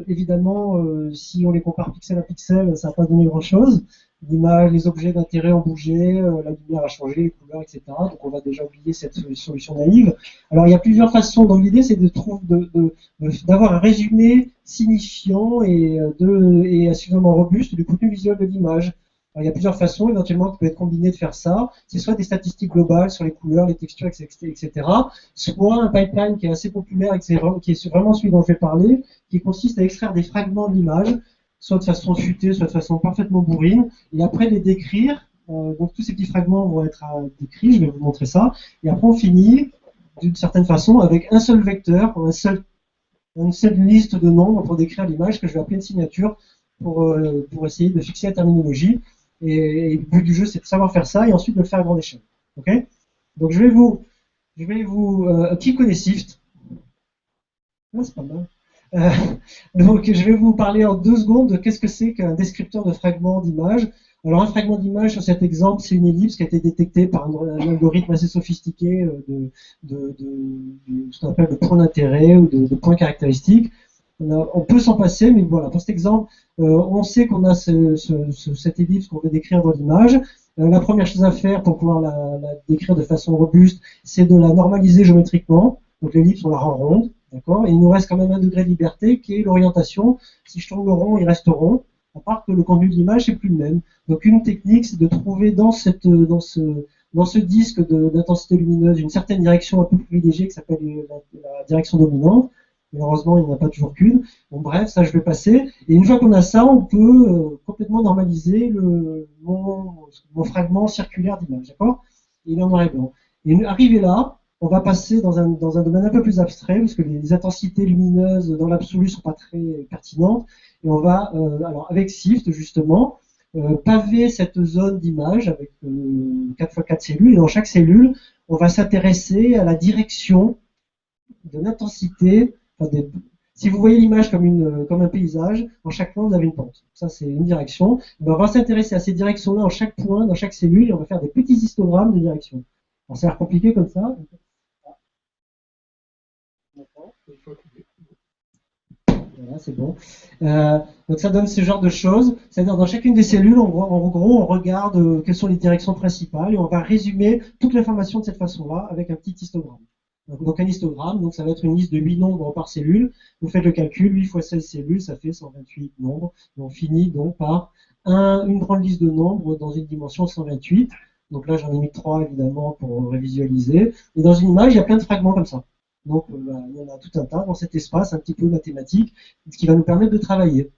Évidemment, si on les compare pixel à pixel, ça va pas donner grand-chose. L'image, les objets d'intérêt ont bougé, la lumière a changé, les couleurs, etc. Donc on va déjà oublier cette solution naïve. Alors il y a plusieurs façons. Donc l'idée, c'est d'avoir un résumé signifiant et suffisamment robuste du contenu visuel de l'image. Alors, il y a plusieurs façons éventuellement qui peuvent être combinées de faire ça. C'est soit des statistiques globales sur les couleurs, les textures, etc. Soit un pipeline qui est assez populaire et qui est vraiment celui dont je vais parler, qui consiste à extraire des fragments de l'image, soit de façon futée, soit de façon parfaitement bourrine, et après les décrire. Donc tous ces petits fragments vont être décrits, je vais vous montrer ça. Et après on finit d'une certaine façon avec un seul vecteur, une seule liste de nombres pour décrire l'image que je vais appeler une signature pour essayer de fixer la terminologie. Et le but du jeu, c'est de savoir faire ça et ensuite de le faire à grande échelle. Okay, donc je vais vous click on Shift. Ah, c'est pas mal. Donc je vais vous parler en 2 secondes de qu'est-ce que c'est qu'un descripteur de fragment d'image. Alors un fragment d'image sur cet exemple, c'est une ellipse qui a été détectée par un algorithme assez sophistiqué de ce qu'on appelle de points d'intérêt ou de points caractéristiques. On peut s'en passer, mais voilà, pour cet exemple, on sait qu'on a cette ellipse qu'on veut décrire dans l'image. La première chose à faire pour pouvoir la décrire de façon robuste, c'est de la normaliser géométriquement. Donc l'ellipse, on la rend ronde, d'accord. Et il nous reste quand même un degré de liberté qui est l'orientation. Si je tourne le rond, il reste rond, à part que le contenu de l'image, c'est plus le même. Donc une technique, c'est de trouver dans ce dans ce disque d'intensité lumineuse une certaine direction un peu privilégiée qui s'appelle la direction dominante. Malheureusement, il n'y en a pas toujours qu'une. Bon, bref, ça je vais passer. Et une fois qu'on a ça, on peut complètement normaliser mon fragment circulaire d'image, d'accord? Il est en noir et blanc. Et arrivé là, on va passer dans un domaine un peu plus abstrait, parce que les intensités lumineuses dans l'absolu sont pas très pertinentes. Et on va, alors avec SIFT justement, paver cette zone d'image avec 4x4 cellules. Et dans chaque cellule, on va s'intéresser à la direction de l'intensité. Si vous voyez l'image comme un paysage, dans chaque point vous avez une pente. Ça c'est une direction. On va s'intéresser à ces directions-là en chaque point, dans chaque cellule, et on va faire des petits histogrammes de direction. Alors ça a l'air compliqué comme ça. Voilà, c'est bon. Donc ça donne ce genre de choses. C'est-à-dire dans chacune des cellules, en gros, on regarde quelles sont les directions principales et on va résumer toute l'information de cette façon-là avec un petit histogramme. Donc un histogramme, donc ça va être une liste de 8 nombres par cellule. Vous faites le calcul, 8 fois 16 cellules, ça fait 128 nombres. Et on finit donc par une grande liste de nombres dans une dimension 128. Donc là j'en ai mis 3 évidemment pour révisualiser. Et dans une image, il y a plein de fragments comme ça. Donc il y en a tout un tas dans cet espace un petit peu mathématique, ce qui va nous permettre de travailler.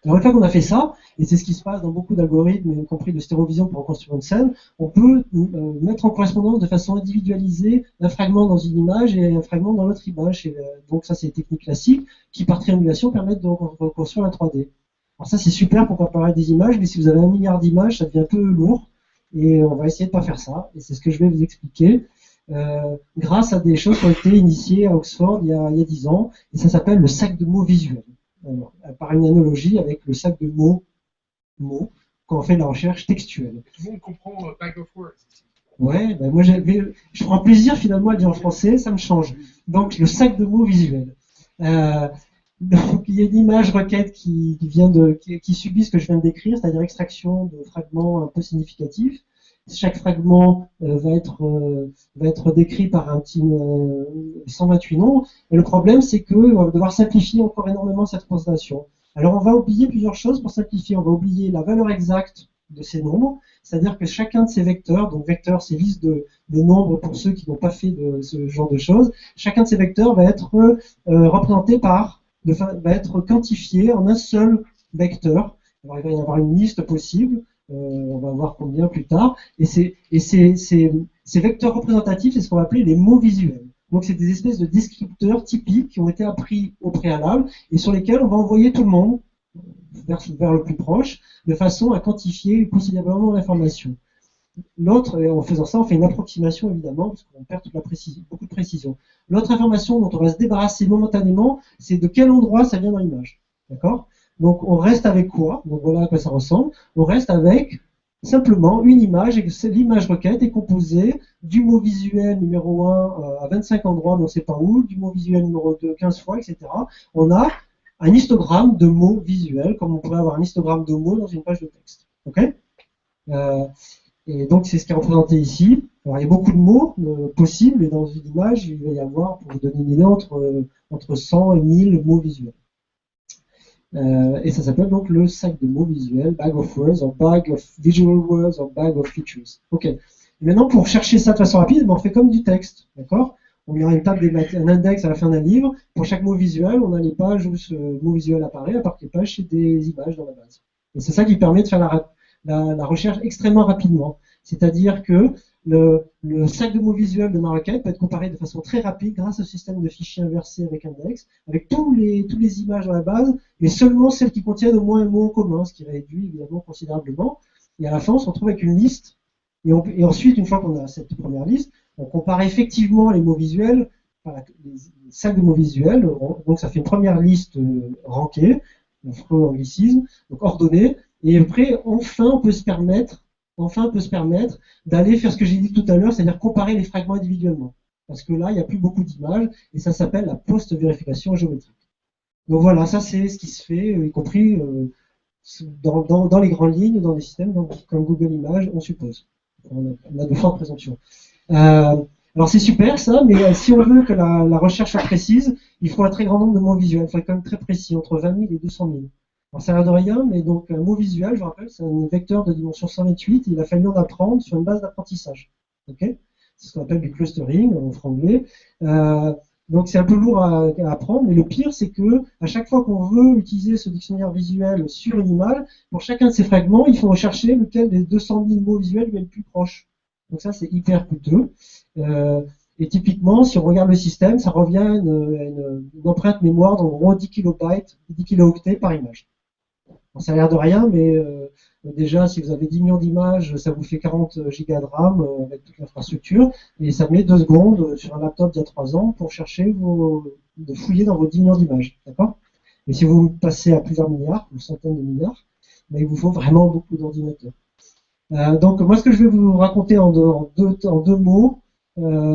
Alors une fois qu'on a fait ça, et c'est ce qui se passe dans beaucoup d'algorithmes, y compris de stéréovision pour reconstruire une scène, on peut mettre en correspondance de façon individualisée un fragment dans une image et un fragment dans l'autre image. Et, donc ça c'est les techniques classiques qui par triangulation permettent de reconstruire la 3D. Alors ça c'est super pour comparer des images, mais si vous avez 1 milliard d'images, ça devient un peu lourd, et on va essayer de ne pas faire ça, et c'est ce que je vais vous expliquer. Grâce à des choses qui ont été initiées à Oxford il y a 10 ans, et ça s'appelle le sac de mots visuel. Alors, par une analogie avec le sac de mots quand on fait de la recherche textuelle. Tout le monde comprend Bag of Words. Ouais, ben moi je prends plaisir finalement à le dire en français, ça me change. Donc le sac de mots visuel. Donc il y a une image requête qui subit ce que je viens de décrire, c'est-à-dire extraction de fragments un peu significatifs. Chaque fragment va être décrit par un petit 128 nombres. Et le problème, c'est qu'on va devoir simplifier encore énormément cette représentation. Alors, on va oublier plusieurs choses pour simplifier. On va oublier la valeur exacte de ces nombres, c'est-à-dire que chacun de ces vecteurs, donc vecteur, c'est liste de nombres pour ceux qui n'ont pas fait de ce genre de choses, chacun de ces vecteurs va être représenté va être quantifié en un seul vecteur. Alors, il va y avoir une liste possible. On va voir combien plus tard. Et ces vecteurs représentatifs, c'est ce qu'on va appeler les mots visuels. Donc c'est des espèces de descripteurs typiques qui ont été appris au préalable et sur lesquels on va envoyer tout le monde vers le plus proche, de façon à quantifier considérablement l'information. L'autre, en faisant ça, on fait une approximation évidemment, parce qu'on perd beaucoup de précision. L'autre information dont on va se débarrasser momentanément, c'est de quel endroit ça vient dans l'image. D'accord ? Donc on reste avec quoi? Donc voilà à quoi ça ressemble. On reste avec simplement une image, et l'image requête est composée du mot visuel numéro 1 à 25 endroits, mais on ne sait pas où, du mot visuel numéro 2 15 fois, etc. On a un histogramme de mots visuels, comme on pourrait avoir un histogramme de mots dans une page de texte. Ok? Et donc c'est ce qui est représenté ici. Alors il y a beaucoup de mots possibles, et dans une image, il va y avoir, pour vous donner une idée, entre 100 et 1000 mots visuels. Et ça s'appelle donc le sac de mots visuels, Bag of Words, or Bag of Visual Words, or Bag of Features. Ok. Et maintenant, pour chercher ça de façon rapide, on fait comme du texte, d'accord? On met une table un index à la fin d'un livre. Pour chaque mot visuel, on a les pages où ce mot visuel apparaît, à part que les pages, c'est des images dans la base. Et c'est ça qui permet de faire la recherche extrêmement rapidement. C'est-à-dire que le sac de mots visuels de ma requête peut être comparé de façon très rapide grâce au système de fichiers inversé avec index, avec toutes les images dans la base, et seulement celles qui contiennent au moins un mot en commun, ce qui réduit évidemment considérablement. Et à la fin, on se retrouve avec une liste, et ensuite, une fois qu'on a cette première liste, on compare effectivement les mots visuels, les sacs de mots visuels, donc ça fait une première liste rankée, affreux anglicisme, donc ordonnée, et après, enfin, on peut se permettre d'aller faire ce que j'ai dit tout à l'heure, c'est-à-dire comparer les fragments individuellement. Parce que là, il n'y a plus beaucoup d'images, et ça s'appelle la post-vérification géométrique. Donc voilà, ça c'est ce qui se fait, y compris dans les grandes lignes, dans des systèmes comme Google Images, on suppose. On a de fortes présomptions. Alors c'est super ça, mais si on veut que la recherche soit précise, il faut un très grand nombre de mots visuels, il faut être quand même très précis, entre 20 000 et 200 000. Alors ça a l'air de rien, mais donc un mot visuel, je rappelle, c'est un vecteur de dimension 128, il a fallu en apprendre sur une base d'apprentissage. Okay, c'est ce qu'on appelle du clustering en franglais. Donc c'est un peu lourd à apprendre, mais le pire c'est que à chaque fois qu'on veut utiliser ce dictionnaire visuel sur une image, pour chacun de ces fragments, il faut rechercher lequel des 200 000 mots visuels lui est le plus proche. Donc ça c'est hyper coûteux. Et typiquement, si on regarde le système, ça revient à une empreinte mémoire d'environ 10 kilobytes, 10 kilooctets par image. Bon, ça a l'air de rien, mais déjà, si vous avez 10 millions d'images, ça vous fait 40 gigas de RAM avec toute l'infrastructure, et ça met 2 secondes sur un laptop d'il y a 3 ans pour chercher de fouiller dans vos 10 millions d'images. D'accord ? Et si vous passez à plusieurs milliards, ou centaines de milliards, ben, il vous faut vraiment beaucoup d'ordinateurs. Donc, moi, ce que je vais vous raconter en deux mots,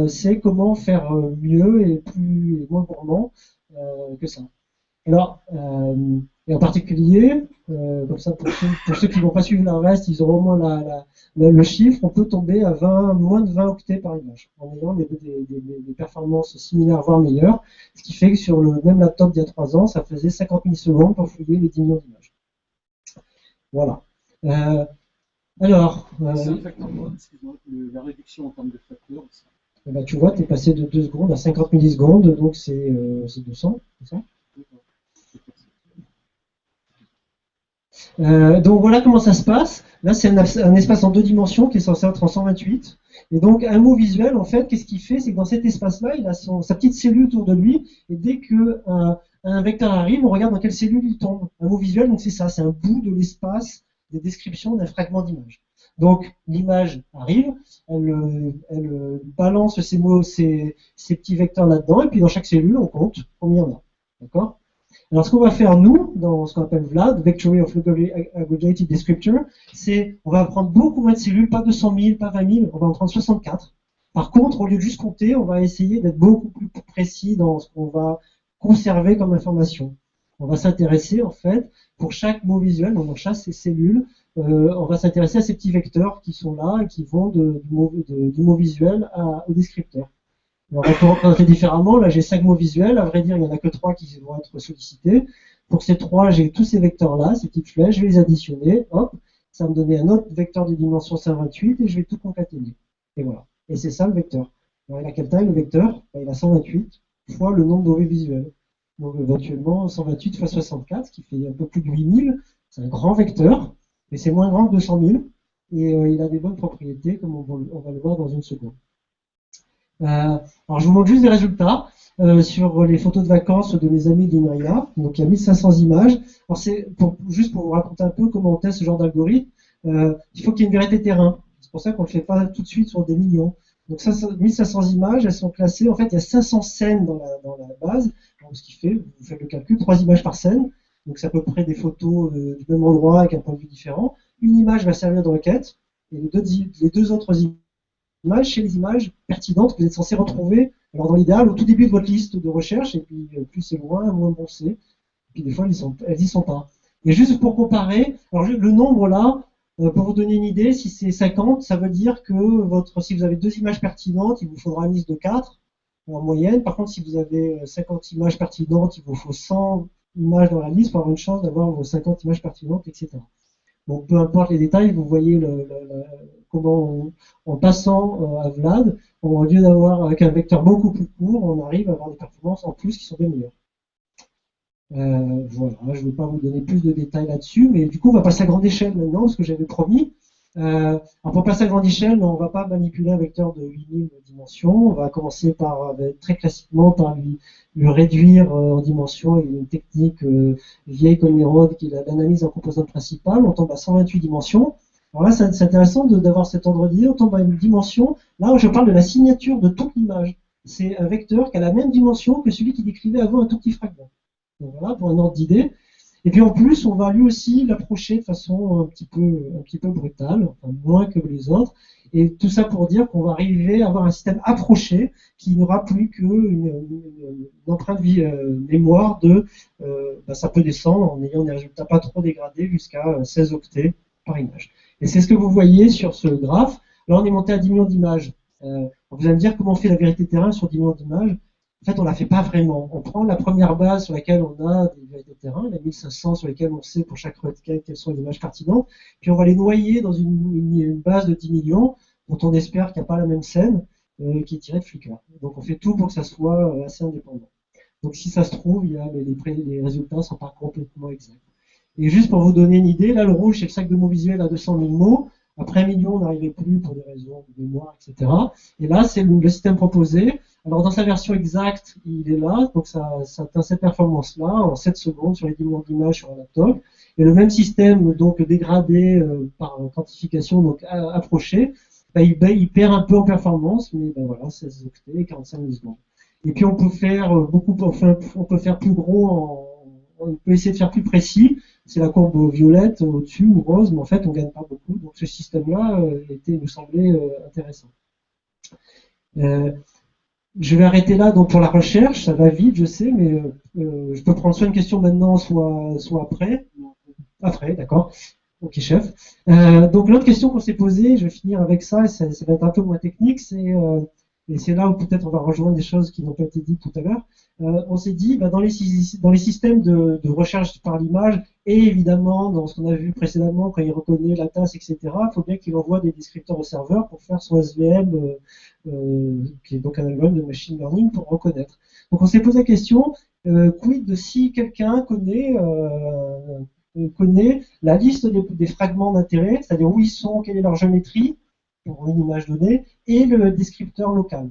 c'est comment faire mieux et moins gourmand que ça. Alors, et en particulier, comme ça pour ceux qui ne vont pas suivre le reste, ils auront au moins le chiffre, on peut tomber à moins de 20 octets par image, en ayant des performances similaires, voire meilleures, ce qui fait que sur le même laptop d'il y a 3 ans, ça faisait 50 millisecondes pour fouiller les 10 millions d'images. Voilà. Alors... ça affecte en mode, excuse-moi, la réduction en termes de facteurs. Eh ben, tu vois, tu es passé de 2 secondes à 50 millisecondes, donc c'est 200, c'est ça ? Donc voilà comment ça se passe. Là, c'est un espace en 2 dimensions qui est censé être en 128. Et donc, un mot visuel, en fait, qu'est-ce qu'il fait? C'est que dans cet espace-là, il a sa petite cellule autour de lui. Et dès qu'un vecteur arrive, on regarde dans quelle cellule il tombe. Un mot visuel, donc c'est ça, c'est un bout de l'espace de description d'un fragment d'image. Donc, l'image arrive, elle balance ces petits vecteurs là-dedans, et puis dans chaque cellule, on compte combien il y en a. D'accord? Alors, ce qu'on va faire, nous, dans ce qu'on appelle VLAD, Vectory of Locally Aggregated Descriptor, c'est, on va prendre beaucoup moins de cellules, pas 200 000, pas 20 000, on va en prendre 64. Par contre, au lieu de juste compter, on va essayer d'être beaucoup plus précis dans ce qu'on va conserver comme information. On va s'intéresser, en fait, pour chaque mot visuel, on chasse ces cellules, on va s'intéresser à ces petits vecteurs qui sont là et qui vont du mot visuel au descripteur. Alors, on peut représenter différemment. Là, j'ai 5 mots visuels. À vrai dire, il n'y en a que 3 qui vont être sollicités. Pour ces 3, j'ai tous ces vecteurs-là, ces petites flèches. Je vais les additionner. Hop, ça va me donner un autre vecteur de dimension 128 et je vais tout concaténer. Et voilà. Et c'est ça le vecteur. Alors, il a quelle taille le vecteur? Il a 128 fois le nombre d'OV visuels. Donc, éventuellement, 128 fois 64, ce qui fait un peu plus de 8000. C'est un grand vecteur, mais c'est moins grand que 200 000. Et il a des bonnes propriétés, comme on va le voir dans une seconde. Alors je vous montre juste des résultats sur les photos de vacances de mes amis d'INRIA. Donc il y a 1500 images. Alors c'est juste pour vous raconter un peu comment on teste ce genre d'algorithme. Il faut qu'il y ait une vérité terrain. C'est pour ça qu'on ne le fait pas tout de suite sur des millions. Donc ça, 1500 images, elles sont classées. En fait, il y a 500 scènes dans la base. Donc, ce qui fait, vous faites le calcul, 3 images par scène. Donc c'est à peu près des photos du même endroit avec un point de vue différent. Une image va servir de requête. Et les deux autres images, c'est les images pertinentes que vous êtes censé retrouver, alors dans l'idéal, au tout début de votre liste de recherche, et puis plus c'est loin, moins bon c'est. Et puis des fois, elles n'y sont pas. Et juste pour comparer, alors le nombre là, pour vous donner une idée, si c'est 50, ça veut dire que si vous avez 2 images pertinentes, il vous faudra une liste de 4 en moyenne. Par contre, si vous avez 50 images pertinentes, il vous faut 100 images dans la liste pour avoir une chance d'avoir vos 50 images pertinentes, etc. Donc peu importe les détails, vous voyez comment en passant à VLAD, au lieu d'avoir avec un vecteur beaucoup plus court, on arrive à avoir des performances en plus qui sont bien meilleures. Voilà, je ne vais pas vous donner plus de détails là-dessus, mais du coup on va passer à grande échelle maintenant, ce que j'avais promis. Alors pour passer à grande échelle, on ne va pas manipuler un vecteur de 8000 dimensions, on va commencer très classiquement par lui réduire en dimensions avec une technique vieille comme Nérode qui est l'analyse en composantes principales, on tombe à 128 dimensions. Alors là c'est intéressant d'avoir cet ordre d'idée, on tombe à une dimension, là je parle de la signature de toute l'image. C'est un vecteur qui a la même dimension que celui qui décrivait avant un tout petit fragment. Donc voilà, pour un ordre d'idée. Et puis en plus, on va lui aussi l'approcher de façon un petit peu brutale, enfin, moins que les autres. Et tout ça pour dire qu'on va arriver à avoir un système approché qui n'aura plus qu'une empreinte mémoire de... ça peut descendre en ayant des résultats pas trop dégradés jusqu'à 16 octets par image. Et c'est ce que vous voyez sur ce graphe. Là, on est monté à 10 millions d'images. Vous allez me dire comment on fait la vérité terrain sur 10 millions d'images. En fait, on la fait pas vraiment. On prend la première base sur laquelle on a des terrains, les 1500 sur lesquels on sait pour chaque requête quelles sont les images pertinentes, puis on va les noyer dans une base de 10 millions dont on espère qu'il n'y a pas la même scène qui est tirée de Flickr. Donc on fait tout pour que ça soit assez indépendant. Donc si ça se trouve, les résultats ne sont pas complètement exacts. Et juste pour vous donner une idée, là le rouge c'est le sac de mots visuels à 200 000 mots. Après 1 million, on n'arrivait plus pour des raisons de mémoire, etc. Et là, c'est le système proposé. Alors, dans sa version exacte, il est là. Donc, ça atteint cette performance-là en 7 secondes sur les 10 millions d'images sur un laptop. Et le même système, donc, dégradé par quantification, donc, approché, il perd un peu en performance, mais ben, voilà, 16 octets et 45 millisecondes. Et puis, on peut faire on peut faire plus gros, on peut essayer de faire plus précis. C'est la courbe violette au-dessus ou rose, mais en fait, on ne gagne pas beaucoup. Donc, ce système-là nous semblait intéressant. Je vais arrêter là donc, pour la recherche. Ça va vite, je sais, mais je peux prendre soit une question maintenant, soit après. Après, d'accord. Ok, chef. Donc, l'autre question qu'on s'est posée, je vais finir avec ça, et ça va être un peu moins technique, et c'est là où peut-être on va rejoindre des choses qui n'ont pas été dites tout à l'heure. On s'est dit, dans les systèmes de recherche par l'image, et évidemment dans ce qu'on a vu précédemment, quand il reconnaît la tasse, etc., il faut bien qu'il envoie des descripteurs au serveur pour faire son SVM, qui est donc un algorithme de machine learning pour reconnaître. Donc on s'est posé la question, quid de si quelqu'un connaît la liste des fragments d'intérêt, c'est-à-dire où ils sont, quelle est leur géométrie, pour une image donnée, et le descripteur local,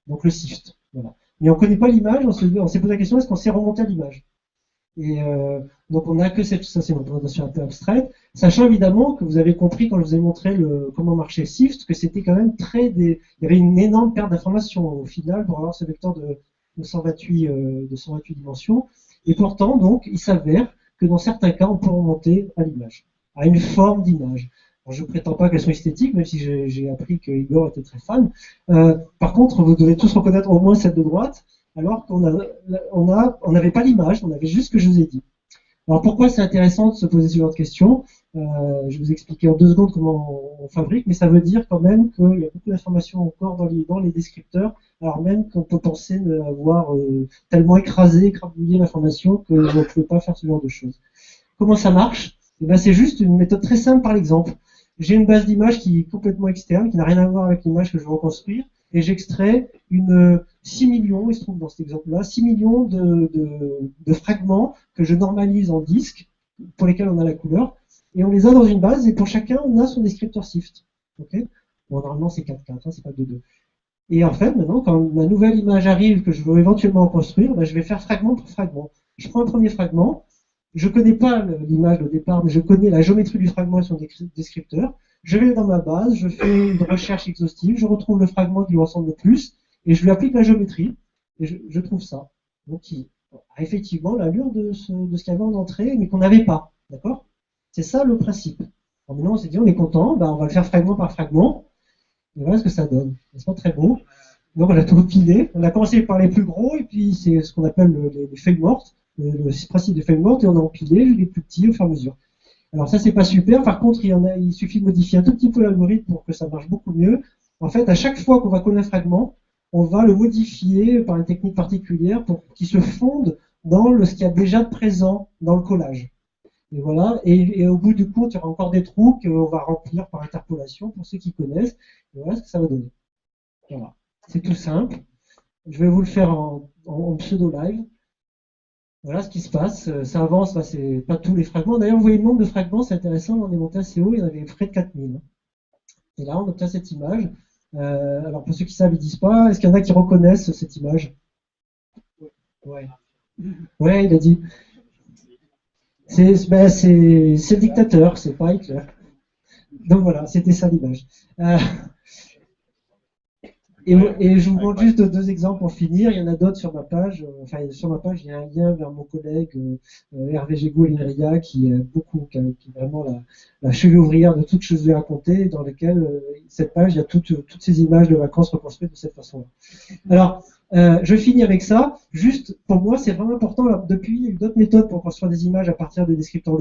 donc le SIFT. Voilà. Mais on ne connaît pas l'image, on s'est posé la question, est-ce qu'on sait remonter à l'image? Et donc on n'a que ça c'est une représentation un peu abstraite, sachant évidemment que vous avez compris quand je vous ai montré comment marchait SIFT, que c'était quand même il y avait une énorme perte d'informations au final pour avoir ce vecteur de 128 dimensions, et pourtant donc il s'avère que dans certains cas on peut remonter à l'image, à une forme d'image. Je ne prétends pas qu'elles sont esthétiques, même si j'ai appris que Igor était très fan. Par contre, vous devez tous reconnaître au moins celle de droite, alors qu'on n'avait pas l'image, on avait juste ce que je vous ai dit. Alors pourquoi c'est intéressant de se poser ce genre de questions? Je vais vous expliquer en 2 secondes comment on fabrique, mais ça veut dire quand même qu'il y a beaucoup d'informations encore dans les descripteurs, alors même qu'on peut penser avoir tellement écrabouillé l'information qu'on ne peut pas faire ce genre de choses. Comment ça marche? C'est juste une méthode très simple par l'exemple. J'ai une base d'image qui est complètement externe, qui n'a rien à voir avec l'image que je veux reconstruire, et j'extrais 6 millions, il se trouve dans cet exemple-là, 6 millions de fragments que je normalise en disque, pour lesquels on a la couleur, et on les a dans une base, et pour chacun, on a son descripteur SIFT. Okay, bon, normalement, c'est 4-4, c'est pas 2-2. Et en fait, maintenant, quand ma nouvelle image arrive, que je veux éventuellement reconstruire, je vais faire fragment pour fragment. Je prends un premier fragment, je ne connais pas l'image de départ, mais je connais la géométrie du fragment et son descripteur. Je vais dans ma base, je fais une recherche exhaustive, je retrouve le fragment qui lui ressemble le plus, et je lui applique la géométrie, et je trouve ça. Donc, qui a effectivement l'allure de ce qu'il y avait en entrée, mais qu'on n'avait pas. D'accord? C'est ça le principe. Alors maintenant, on s'est dit, on est content, on va le faire fragment par fragment, et voilà ce que ça donne. C'est pas très beau. Donc, on a tout empilé. On a commencé par les plus gros, et puis c'est ce qu'on appelle les feuilles mortes. Le principe des feuilles mortes, et on a empilé les plus petits au fur et à mesure. Alors ça, c'est pas super. Par contre, il suffit de modifier un tout petit peu l'algorithme pour que ça marche beaucoup mieux. En fait, à chaque fois qu'on va coller un fragment, on va le modifier par une technique particulière pour qu'il se fonde dans ce qu'il y a déjà de présent dans le collage. Et voilà. Et au bout du compte, il y aura encore des trous qu'on va remplir par interpolation pour ceux qui connaissent. Et voilà ce que ça va donner. Voilà. C'est tout simple. Je vais vous le faire en pseudo-live. Voilà ce qui se passe, ça avance, c'est pas tous les fragments. D'ailleurs, vous voyez le nombre de fragments, c'est intéressant, on est monté assez haut, il y en avait près de 4000. Et là, on obtient cette image. Alors, pour ceux qui savent, ils disent pas, est-ce qu'il y en a qui reconnaissent cette image? Ouais. Ouais, il a dit. C'est le dictateur, c'est pas Hitler. Donc voilà, c'était ça l'image. Et je vous montre juste 2 exemples pour finir. Il y en a d'autres sur ma page. Sur ma page, il y a un lien vers mon collègue Hervé Gégaud-Linria qui est vraiment la cheville ouvrière de tout ce que je vous ai raconté, dans lequel cette page, il y a toutes ces images de vacances reconstruites de cette façon-là. Alors, je finis avec ça. Juste, pour moi, c'est vraiment important. Alors, depuis, il y a eu d'autres méthodes pour construire des images à partir de descripteurs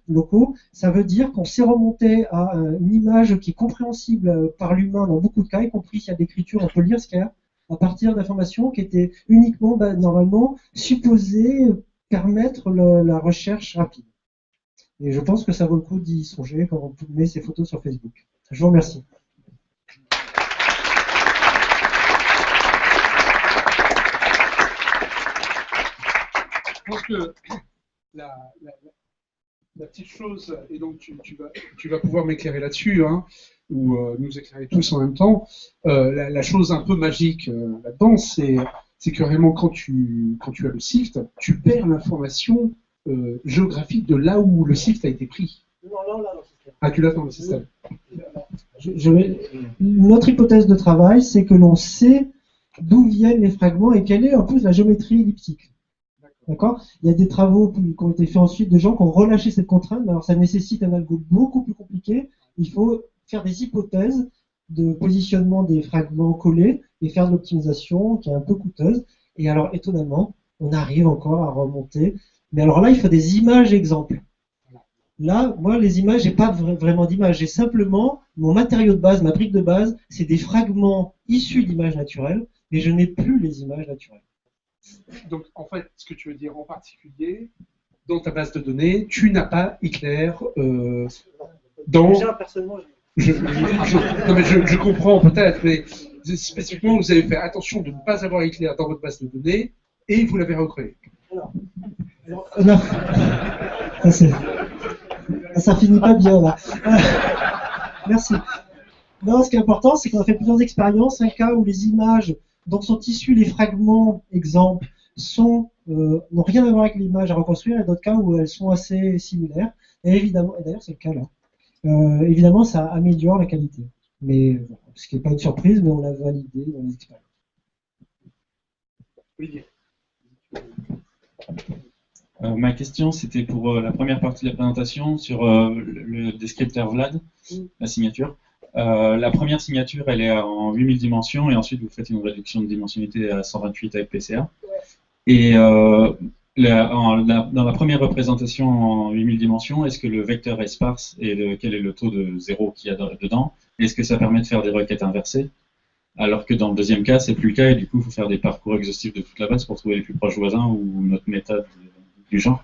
locaux. Ça veut dire qu'on sait remonter à une image qui est compréhensible par l'humain dans beaucoup de cas, y compris s'il y a d'écriture, on peut lire ce qu'il y a à partir d'informations qui étaient uniquement, normalement, supposées permettre la recherche rapide. Et je pense que ça vaut le coup d'y songer quand on met ces photos sur Facebook. Je vous remercie. Je pense que la petite chose, et donc tu vas pouvoir m'éclairer là-dessus, hein, ou nous éclairer tous en même temps, la chose un peu magique là-dedans, c'est que réellement quand tu as le SIFT, tu perds l'information géographique de là où le SIFT a été pris. Non, là, dans le système. Ah, tu l'as dans le système. Notre hypothèse de travail, c'est que l'on sait d'où viennent les fragments et quelle est en plus la géométrie elliptique. D'accord ? Il y a des travaux qui ont été faits ensuite de gens qui ont relâché cette contrainte, mais alors ça nécessite un algo beaucoup plus compliqué. Il faut faire des hypothèses de positionnement des fragments collés et faire de l'optimisation qui est un peu coûteuse. Et alors, étonnamment, on arrive encore à remonter. Mais alors là, il faut des images exemples. Là, moi, les images, j'ai pas vraiment d'images. J'ai simplement mon matériau de base, ma brique de base, c'est des fragments issus d'images naturelles, mais je n'ai plus les images naturelles. Donc, en fait, ce que tu veux dire en particulier, dans ta base de données, tu n'as pas Hitler dans... Déjà, personnellement, non, mais je comprends peut-être, mais spécifiquement, vous avez fait attention de ne pas avoir Hitler dans votre base de données et vous l'avez recréé. Non. Ça finit pas bien, là. Merci. Non, ce qui est important, c'est qu'on a fait plusieurs expériences. Un cas où les images dont sont issus les fragments, exemple, n'ont rien à voir avec l'image à reconstruire, et d'autres cas où elles sont assez similaires. Et évidemment, et d'ailleurs c'est le cas là, évidemment ça améliore la qualité. Mais bon, ce qui n'est pas une surprise, mais on l'a validé dans les expériences. Oui. Ma question, c'était pour la première partie de la présentation sur le descripteur VLAD, la signature. La première signature, elle est en 8000 dimensions, et ensuite vous faites une réduction de dimensionnalité à 128 avec PCA. Et dans la première représentation en 8000 dimensions, est-ce que le vecteur est sparse et quel est le taux de 0 qu'il y a dedans? Est-ce que ça permet de faire des requêtes inversées? Alors que dans le deuxième cas, c'est plus le cas, et du coup, il faut faire des parcours exhaustifs de toute la base pour trouver les plus proches voisins ou notre méthode du genre.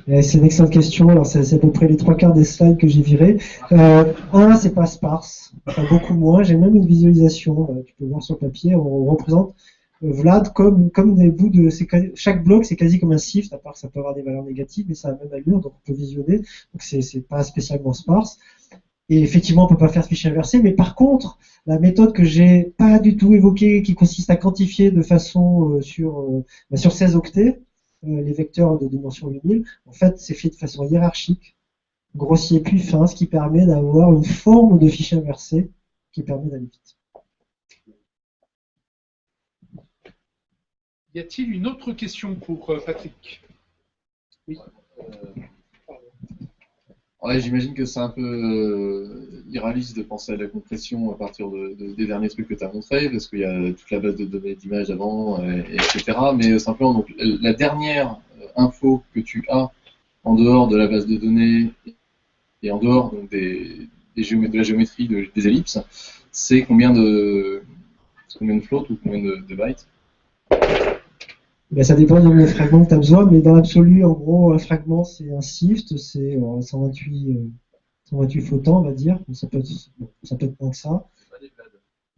C'est une excellente question. Alors, c'est à peu près les 3/4 des slides que j'ai virés. C'est pas sparse, enfin, beaucoup moins. J'ai même une visualisation. Tu peux voir sur le papier. On représente VLAD comme des bouts de. Chaque bloc, c'est quasi comme un SIFT, à part que ça peut avoir des valeurs négatives, mais ça a la même allure, donc on peut visionner. Donc, c'est pas spécialement sparse. Et effectivement, on peut pas faire de fichier inversé. Mais par contre, la méthode que j'ai pas du tout évoquée, qui consiste à quantifier de façon sur 16 octets, les vecteurs de dimension 8000, en fait, c'est fait de façon hiérarchique, grossier puis fin, ce qui permet d'avoir une forme de fichier inversé qui permet d'aller vite. Y a-t-il une autre question pour Patrick? Oui. Ouais, j'imagine que c'est un peu irréaliste de penser à la compression à partir des derniers trucs que tu as montrés, parce qu'il y a toute la base de données d'images avant, etc. Mais simplement, donc, la dernière info que tu as en dehors de la base de données et en dehors donc, de la géométrie des ellipses, c'est combien de floats ou combien de bytes? Ben, ça dépend des fragments que tu as besoin, mais dans l'absolu, en gros, un fragment, c'est un SIFT, c'est 128 flottants, on va dire. Ça peut être moins que ça.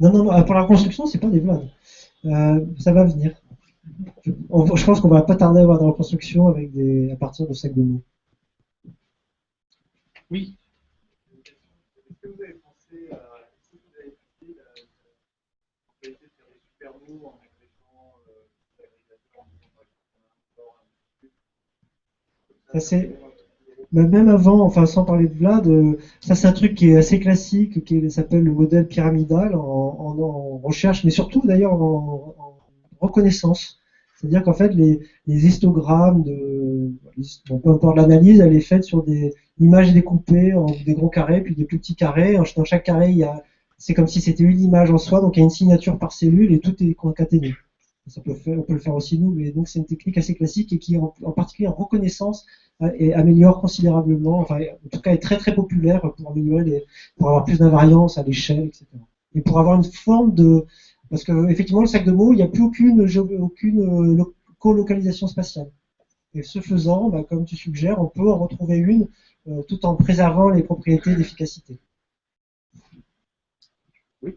Non, pour la reconstruction, c'est pas des VLAD. Ça va venir. Je pense qu'on va pas tarder à avoir de la reconstruction à partir de sacs de mots. Oui. Est-ce que vous avez pensé à utiliser la propriété de faire des supermots en agrégant l'agrégateur Ça c'est même avant, enfin sans parler de VLAD, ça c'est un truc qui est assez classique, qui s'appelle le modèle pyramidal en recherche, mais surtout d'ailleurs en reconnaissance. C'est-à-dire qu'en fait les histogrammes peu importe l'analyse, elle est faite sur des images découpées en des gros carrés puis des plus petits carrés. Dans chaque carré, c'est comme si c'était une image en soi, donc il y a une signature par cellule et tout est concaténé. On peut le faire aussi nous, mais donc c'est une technique assez classique et qui en particulier en reconnaissance et améliore considérablement, enfin en tout cas est très très populaire pour améliorer pour avoir plus d'invariance à l'échelle, etc. Et pour avoir une forme Parce que effectivement, le sac de mots, il n'y a plus aucune colocalisation spatiale. Et ce faisant, bah, comme tu suggères, on peut en retrouver une tout en préservant les propriétés d'efficacité. Oui.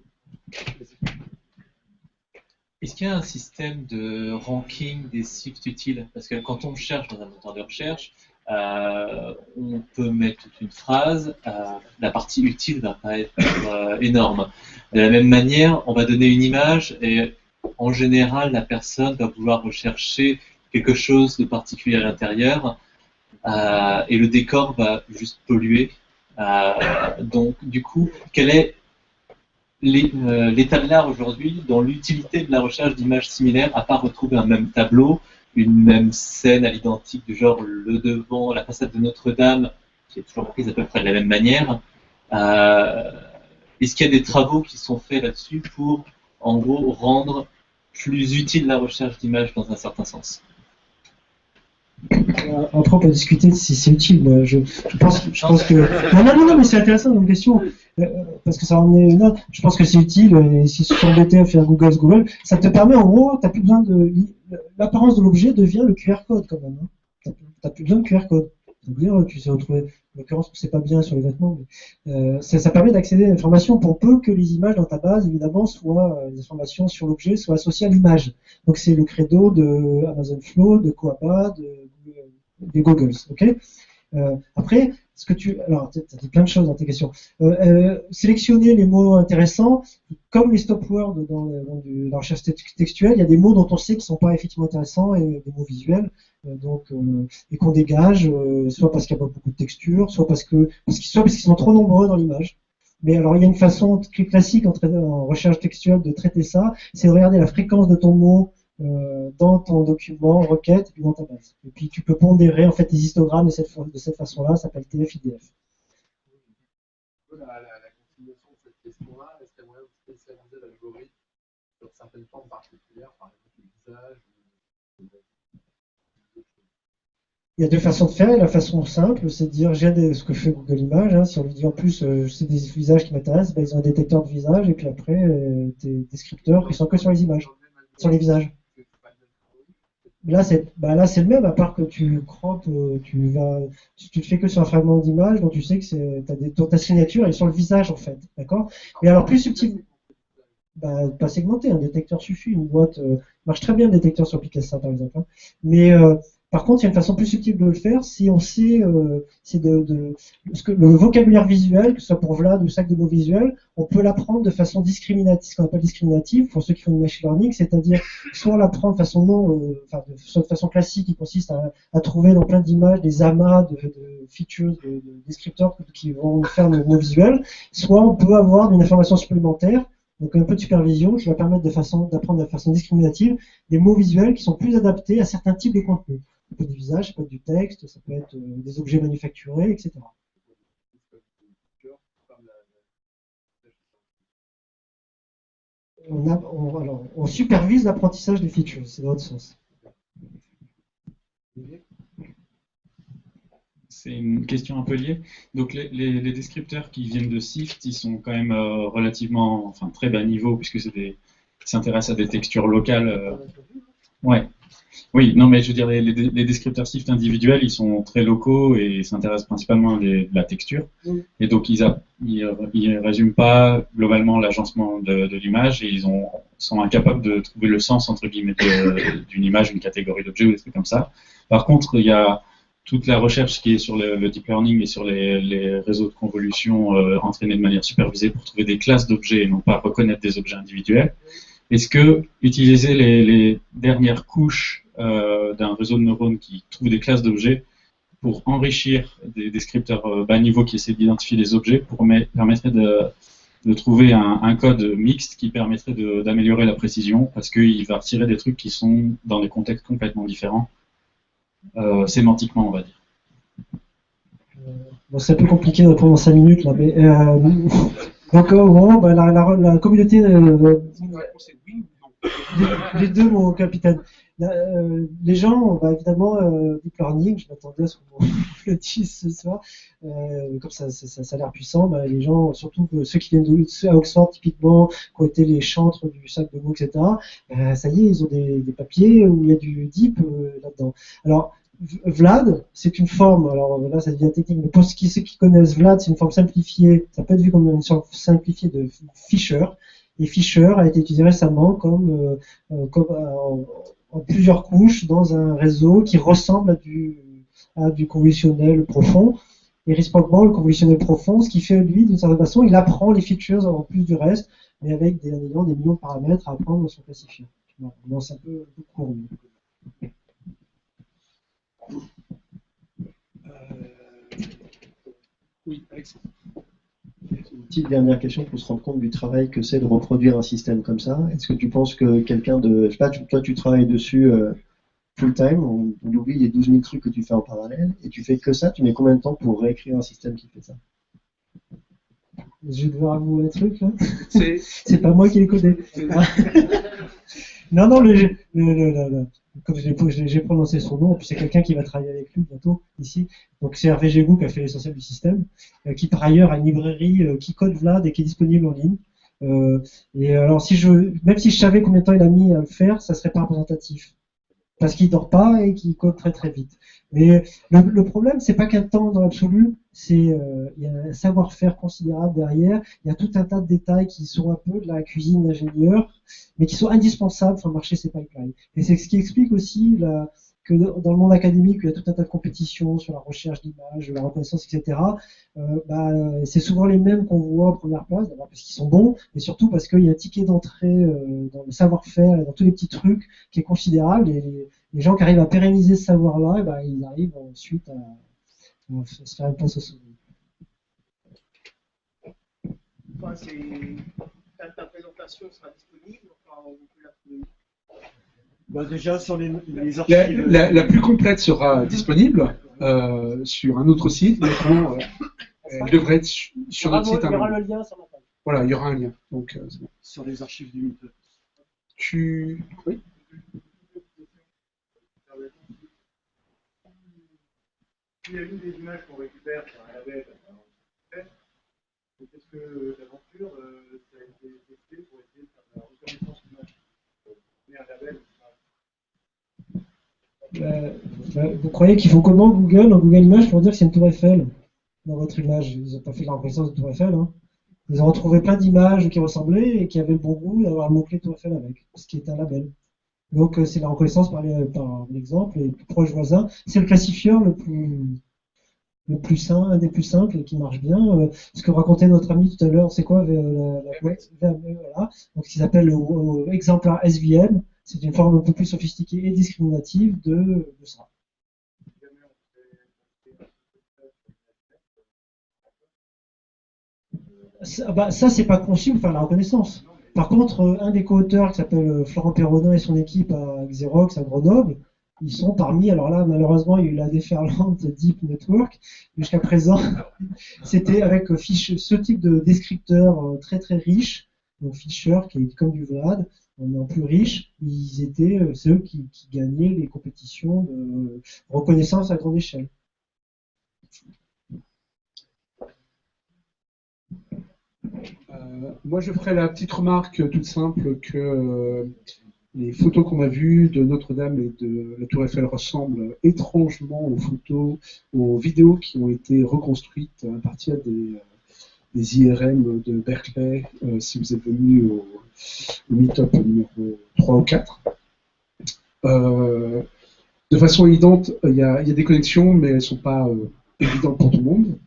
Est-ce qu'il y a un système de ranking des sites utiles? Parce que quand on cherche dans un moteur de recherche, on peut mettre toute une phrase, la partie utile va pas être énorme. De la même manière, on va donner une image et en général, la personne va vouloir rechercher quelque chose de particulier à l'intérieur et le décor va juste polluer. Donc, du coup, quel est l'état de l'art aujourd'hui dans l'utilité de la recherche d'images similaires, à part retrouver un même tableau, une même scène à l'identique, du genre le devant, la façade de Notre-Dame, qui est toujours prise à peu près de la même manière. Est-ce qu'il y a des travaux qui sont faits là-dessus pour, en gros, rendre plus utile la recherche d'images dans un certain sens? Après, on peut discuter de si c'est utile. Je pense que... Non, mais c'est intéressant comme question, parce que ça en est une autre. Je pense que c'est utile, et si tu t'embêtais à faire Google, ça te permet, en gros, t'as plus besoin de... L'apparence de l'objet devient le QR code, quand même. Hein. T'as plus besoin de QR code. C'est-à-dire, tu sais retrouver... En l'occurrence, c'est pas bien sur les vêtements, mais ça permet d'accéder à l'information pour peu que les images dans ta base, évidemment, soient les informations sur l'objet soient associées à l'image. Donc c'est le credo de Amazon Flow, de Coapa, des Googles. Ok. Après, alors, tu as dit plein de choses dans tes questions. Sélectionner les mots intéressants, comme les stop words dans la recherche textuelle, il y a des mots dont on sait qu'ils ne sont pas effectivement intéressants, et des mots visuels, et qu'on dégage, soit parce qu'il n'y a pas beaucoup de texture, soit parce qu'ils sont trop nombreux dans l'image. Mais alors, il y a une façon classique en recherche textuelle de traiter ça, c'est de regarder la fréquence de ton mot dans ton document, requête, et puis dans ta base. Et puis tu peux pondérer en fait les histogrammes de cette façon-là, ça s'appelle TF-IDF. La continuation de cette question-là, est-ce qu'il y a moyen de spécialiser l'algorithme sur certaines formes particulières, par exemple le visage? Il y a deux façons de faire. La façon simple, c'est de dire j'ai ce que fait Google Images. Hein, si on lui dit en plus c'est des visages qui m'intéressent, ben, ils ont un détecteur de visage et puis après des descripteurs qui sont que sur les images, sur les visages. Là c'est le même, à part que tu croppes, tu te fais que sur un fragment d'image, donc tu sais que ta signature est sur le visage en fait, d'accord? Mais alors plus subtil, pas segmenté, un détecteur suffit, une boîte marche très bien le détecteur sur Picasa par exemple, hein. Mais par contre, il y a une façon plus subtile de le faire si on sait, parce que le vocabulaire visuel, que ce soit pour Vlad ou sac de mots visuels, on peut l'apprendre de façon discriminative, ce qu'on appelle discriminative, pour ceux qui font du machine learning, c'est-à-dire soit on l'apprend de façon soit de façon classique, qui consiste à trouver dans plein d'images des amas de features, de descripteurs qui vont faire le mot visuel, soit on peut avoir une information supplémentaire, donc un peu de supervision qui va permettre d'apprendre de façon discriminative des mots visuels qui sont plus adaptés à certains types de contenus. Ça peut être du visage, ça peut être du texte, ça peut être des objets manufacturés, etc. On supervise l'apprentissage des features, c'est dans l'autre sens. C'est une question un peu liée. Donc les descripteurs qui viennent de SIFT, ils sont quand même relativement, très bas niveau, puisque ils s'intéressent à des textures locales. Ouais. Oui, non, mais je veux dire, les descripteurs SIFT individuels, ils sont très locaux et s'intéressent principalement à de la texture. Et donc, ils résument pas globalement l'agencement de l'image et ils sont incapables de trouver le sens, entre guillemets, d'une image, une catégorie d'objets ou des trucs comme ça. Par contre, il y a toute la recherche qui est sur le deep learning et sur les réseaux de convolution entraînés de manière supervisée pour trouver des classes d'objets et non pas reconnaître des objets individuels. Est-ce que utiliser les dernières couches d'un réseau de neurones qui trouve des classes d'objets pour enrichir des descripteurs bas niveau qui essaient d'identifier des objets permettrait de trouver un code mixte qui permettrait d'améliorer la précision parce qu'il va retirer des trucs qui sont dans des contextes complètement différents, sémantiquement on va dire. Bon, c'est un peu compliqué de répondre en 5 minutes là, mais donc au moment, la communauté les deux, mon capitaine. Les gens, bah, évidemment, deep learning, je m'attendais à ce qu'on le dise ce soir, comme ça a l'air puissant, bah, les gens, surtout ceux qui viennent ceux à Oxford typiquement, qui ont été les chantres du sac de mots, etc., ça y est, ils ont des papiers où il y a du deep là-dedans. Alors, Vlad, c'est une forme, alors là ça devient technique, mais pour ceux qui connaissent Vlad, c'est une forme simplifiée, ça peut être vu comme une forme simplifiée de Fisher, et Fisher a été utilisé récemment comme en plusieurs couches dans un réseau qui ressemble à du convolutionnel profond. Et réciproquement, le convolutionnel profond, ce qui fait lui, d'une certaine façon, il apprend les features en plus du reste, mais avec en ayant des millions de paramètres à apprendre dans son classifiant. Bon, c'est un peu court. Oui, Alexandre. Une petite dernière question pour se rendre compte du travail que c'est de reproduire un système comme ça. Est-ce que tu penses que quelqu'un de... Je sais pas, toi tu travailles dessus full time, on oublie les 12 000 trucs que tu fais en parallèle, et tu fais que ça, tu mets combien de temps pour réécrire un système qui fait ça? Je vais devoir avouer un truc, là. C'est pas moi qui l'ai codé. Non, comme j'ai prononcé son nom, puis c'est quelqu'un qui va travailler avec lui bientôt, ici. Donc c'est Hervé Gégou qui a fait l'essentiel du système, qui par ailleurs a une librairie qui code Vlad et qui est disponible en ligne. Et alors même si je savais combien de temps il a mis à le faire, ça serait pas représentatif. Parce qu'il dort pas et qu'il code très très vite. Mais le problème, c'est pas qu'un temps dans l'absolu, il y a un savoir-faire considérable derrière, il y a tout un tas de détails qui sont un peu de la cuisine d'ingénieur, mais qui sont indispensables pour marcher ces pipelines. Et c'est ce qui explique aussi que dans le monde académique, où il y a tout un tas de compétitions sur la recherche d'images, la reconnaissance, etc., c'est souvent les mêmes qu'on voit en première place, d'abord parce qu'ils sont bons, mais surtout parce qu'il y a un ticket d'entrée dans le savoir-faire et dans tous les petits trucs qui est considérable, et les gens qui arrivent à pérenniser ce savoir-là, ils arrivent ensuite à se faire une place au sommet. Ta présentation sera disponible, enfin, on peut la trouver. Bah déjà sur les archives. La plus complète sera disponible sur un autre site, mais elle devrait être sur notre site. Il y aura le lien sur ma page. Voilà, il y aura un lien. Donc, c'est bon. Sur les archives du Meetup. Oui. Il y a une des images qu'on récupère sur un label, est-ce que l'aventure, ça a été testé pour essayer de faire de la reconnaissance d'image? Vous croyez qu'ils font comment Google, dans Google Images, pour dire que c'est une tour Eiffel dans votre image? Ils n'ont pas fait la reconnaissance de tour Eiffel. Hein. Ils ont retrouvé plein d'images qui ressemblaient et qui avaient le bon goût d'avoir le mot-clé tour Eiffel avec, ce qui est un label. Donc c'est la reconnaissance par l'exemple, et le plus proche voisin. C'est le classifieur le plus simple, un des plus simples et qui marche bien. Ce que racontait notre ami tout à l'heure, c'est quoi la boîte VME, voilà. Donc, ce qu'ils appellent exemplaire SVM, c'est une forme un peu plus sophistiquée et discriminative de ça. Ça, c'est pas conçu pour faire la reconnaissance. Par contre, un des co-auteurs qui s'appelle Florent Perronin et son équipe à Xerox à Grenoble, ils sont parmi, alors là, malheureusement, il y a eu la déferlante Deep Network. Jusqu'à présent, c'était avec ce type de descripteur très très riche, donc Fisher, qui est comme du Vlad, mais en plus riche, c'est eux qui gagnaient les compétitions de reconnaissance à grande échelle. Moi, je ferai la petite remarque toute simple que les photos qu'on a vues de Notre-Dame et de la Tour Eiffel ressemblent étrangement aux vidéos qui ont été reconstruites à partir des IRM de Berkeley, si vous êtes venu au Meetup numéro 3 ou 4. De façon évidente, il y a des connexions, mais elles ne sont pas évidentes pour tout le monde,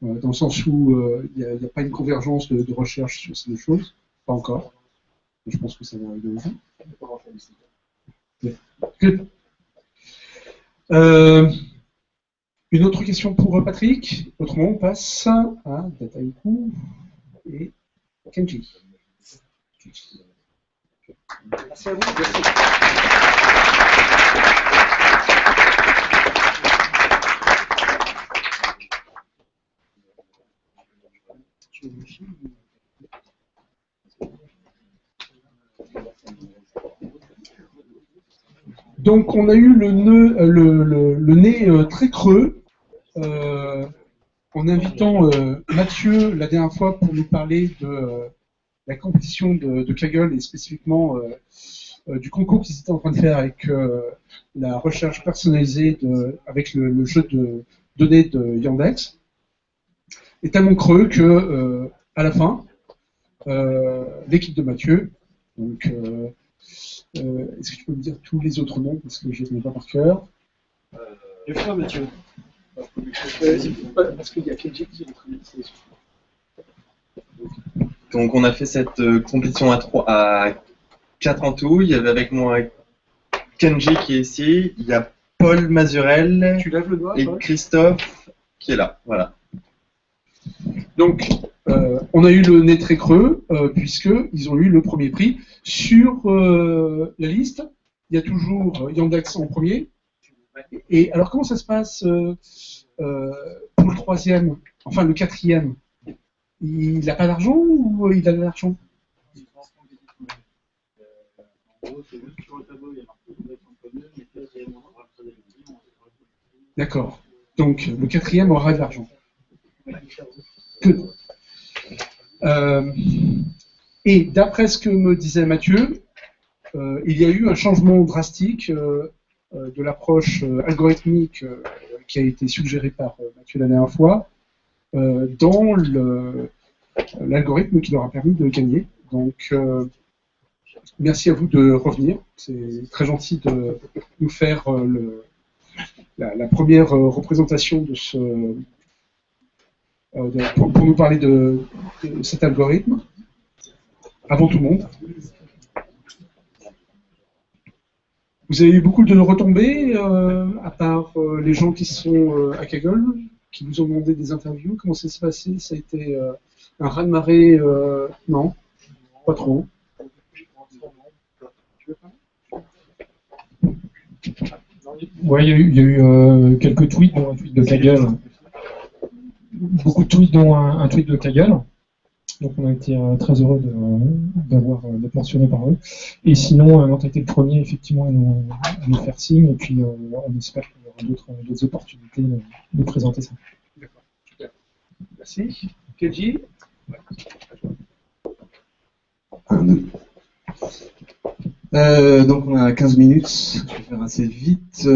dans le sens où il n'y a pas une convergence de recherche sur ces deux choses, pas encore. Je pense que ça va arriver aussi. Une autre question pour Patrick. Autrement, on passe à Dataiku et Kenji. Merci à vous. Donc on a eu le nez très creux en invitant Mathieu la dernière fois pour nous parler de la compétition de Kaggle et spécifiquement du concours qu'ils étaient en train de faire avec la recherche personnalisée avec le jeu de données de Yandex. Est tellement creux que à la fin, l'équipe de Mathieu, donc est-ce que tu peux me dire tous les autres noms parce que je ne les connais pas par cœur? Les fois, Mathieu. Parce qu'il y a Kenji qui est Donc on a fait cette compétition à 4 en tout. Il y avait avec moi Kenji qui est ici, il y a Paul Mazurel et Paul. Christophe qui est là. Voilà. Donc, on a eu le nez très creux, puisqu'ils ont eu le premier prix. Sur la liste, il y a toujours Yandex en premier. Et alors, comment ça se passe pour le troisième, enfin le quatrième? Il n'a pas d'argent ou il a de l'argent? D'accord. Donc, le quatrième aura de l'argent. Et d'après ce que me disait Mathieu, il y a eu un changement drastique de l'approche algorithmique qui a été suggérée par Mathieu la dernière fois dans l'algorithme qui leur a permis de gagner. Donc, merci à vous de revenir. C'est très gentil de nous faire la première représentation de ce... pour nous parler de cet algorithme, avant tout le monde. Vous avez eu beaucoup de retombées, à part les gens qui sont à Kaggle, qui vous ont demandé des interviews. Comment ça s'est passé? Ça a été un raz-de-marée? Non, pas trop. Ouais, il y a eu quelques tweets, dont un tweet de Kaggle. Beaucoup de tweets, dont un tweet de Kaggle. Donc on a été très heureux d'être mentionné par eux. Et sinon, on a été le premier effectivement à nous faire signe, et puis on espère qu'il y aura d'autres opportunités de présenter ça. D'accord, super. Merci. Kenji? Donc on a 15 minutes, je vais faire assez vite.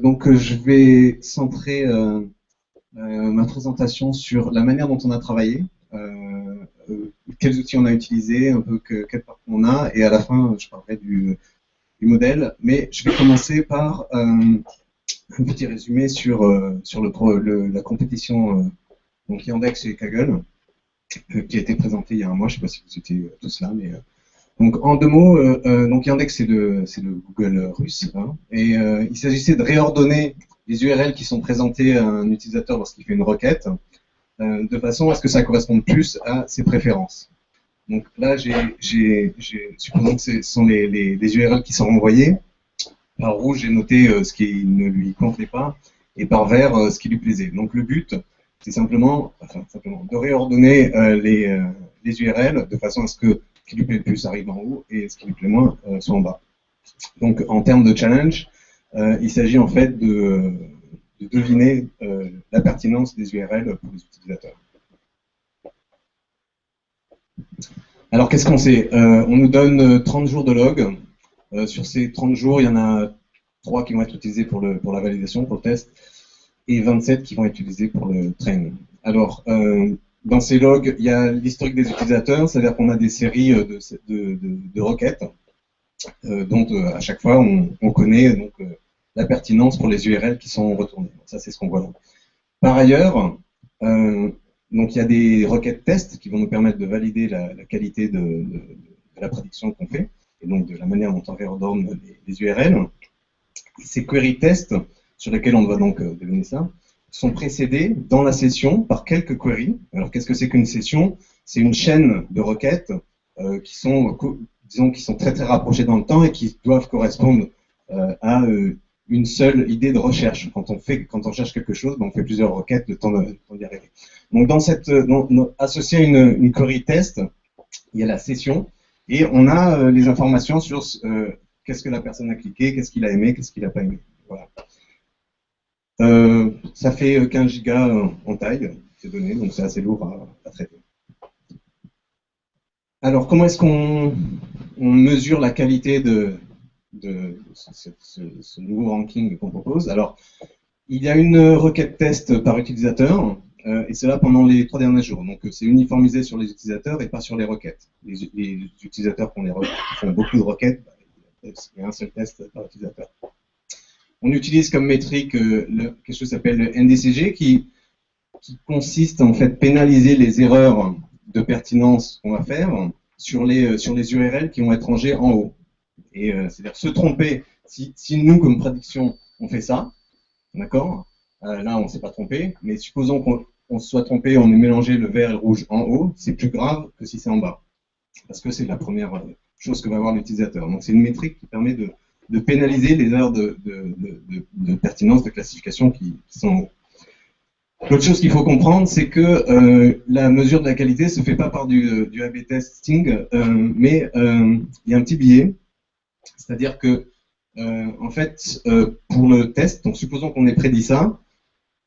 Donc je vais centrer ma présentation sur la manière dont on a travaillé, quels outils on a utilisés, un peu quel parcours on a, et à la fin je parlerai du modèle. Mais je vais commencer par un petit résumé sur la compétition donc Yandex et Kaggle, qui a été présentée il y a un mois. Je ne sais pas si vous étiez tous là, mais donc en deux mots, donc Yandex c'est le Google russe, hein, et il s'agissait de réordonner les URL qui sont présentées à un utilisateur lorsqu'il fait une requête, de façon à ce que ça corresponde plus à ses préférences. Donc là, supposons que ce sont les URL qui sont renvoyées. Par rouge, j'ai noté ce qui ne lui convenait pas, et par vert, ce qui lui plaisait. Donc le but, c'est simplement de réordonner les URL de façon à ce que ce qui lui plaît le plus arrive en haut et ce qui lui plaît moins soit en bas. Donc en termes de challenge, il s'agit en fait de deviner la pertinence des URL pour les utilisateurs. Alors qu'est-ce qu'on sait? On nous donne 30 jours de log. Sur ces 30 jours, il y en a 3 qui vont être utilisés pour la validation, pour le test, et 27 qui vont être utilisés pour le train. Alors, dans ces logs, il y a l'historique des utilisateurs, c'est-à-dire qu'on a des séries de requêtes, dont à chaque fois on connaît donc, la pertinence pour les URL qui sont retournées. Ça, c'est ce qu'on voit là. Par ailleurs, donc il y a des requêtes tests qui vont nous permettre de valider la qualité de la prédiction qu'on fait, et donc de la manière dont on réordonne les URL. Ces query tests, sur lesquels on doit donc deviner ça, sont précédés dans la session par quelques queries. Alors qu'est-ce que c'est qu'une session? C'est une chaîne de requêtes qui sont, disons, qui sont très très rapprochées dans le temps et qui doivent correspondre à une seule idée de recherche. Quand on cherche quelque chose, on fait plusieurs requêtes, le temps d'y arriver. Donc dans cette, associé à une query test, il y a la session et on a les informations sur qu'est-ce que la personne a cliqué, qu'est-ce qu'il a aimé, qu'est-ce qu'il n'a pas aimé. Voilà. Ça fait 15 gigas en taille, ces données, donc c'est assez lourd à traiter. Alors, comment est-ce qu'on mesure la qualité de ce nouveau ranking qu'on propose? Alors, il y a une requête test par utilisateur, et c'est là pendant les 3 derniers jours. Donc, c'est uniformisé sur les utilisateurs et pas sur les requêtes. Les utilisateurs qui font beaucoup de requêtes, il y a un seul test par utilisateur. On utilise comme métrique quelque chose qui s'appelle le NDCG, qui consiste en fait pénaliser les erreurs de pertinence qu'on va faire sur les URL qui vont être rangées en haut. Et c'est-à-dire se tromper, si nous, comme prédiction, on fait ça, d'accord, là on ne s'est pas trompé, mais supposons qu'on se soit trompé, on ait mélangé le vert et le rouge en haut, c'est plus grave que si c'est en bas. Parce que c'est la première chose que va voir l'utilisateur. Donc c'est une métrique qui permet de pénaliser les erreurs de pertinence, de classification qui sont en haut. L'autre chose qu'il faut comprendre, c'est que la mesure de la qualité ne se fait pas par du A/B testing, mais il y a un petit biais. C'est-à-dire que, en fait, pour le test, donc supposons qu'on ait prédit ça,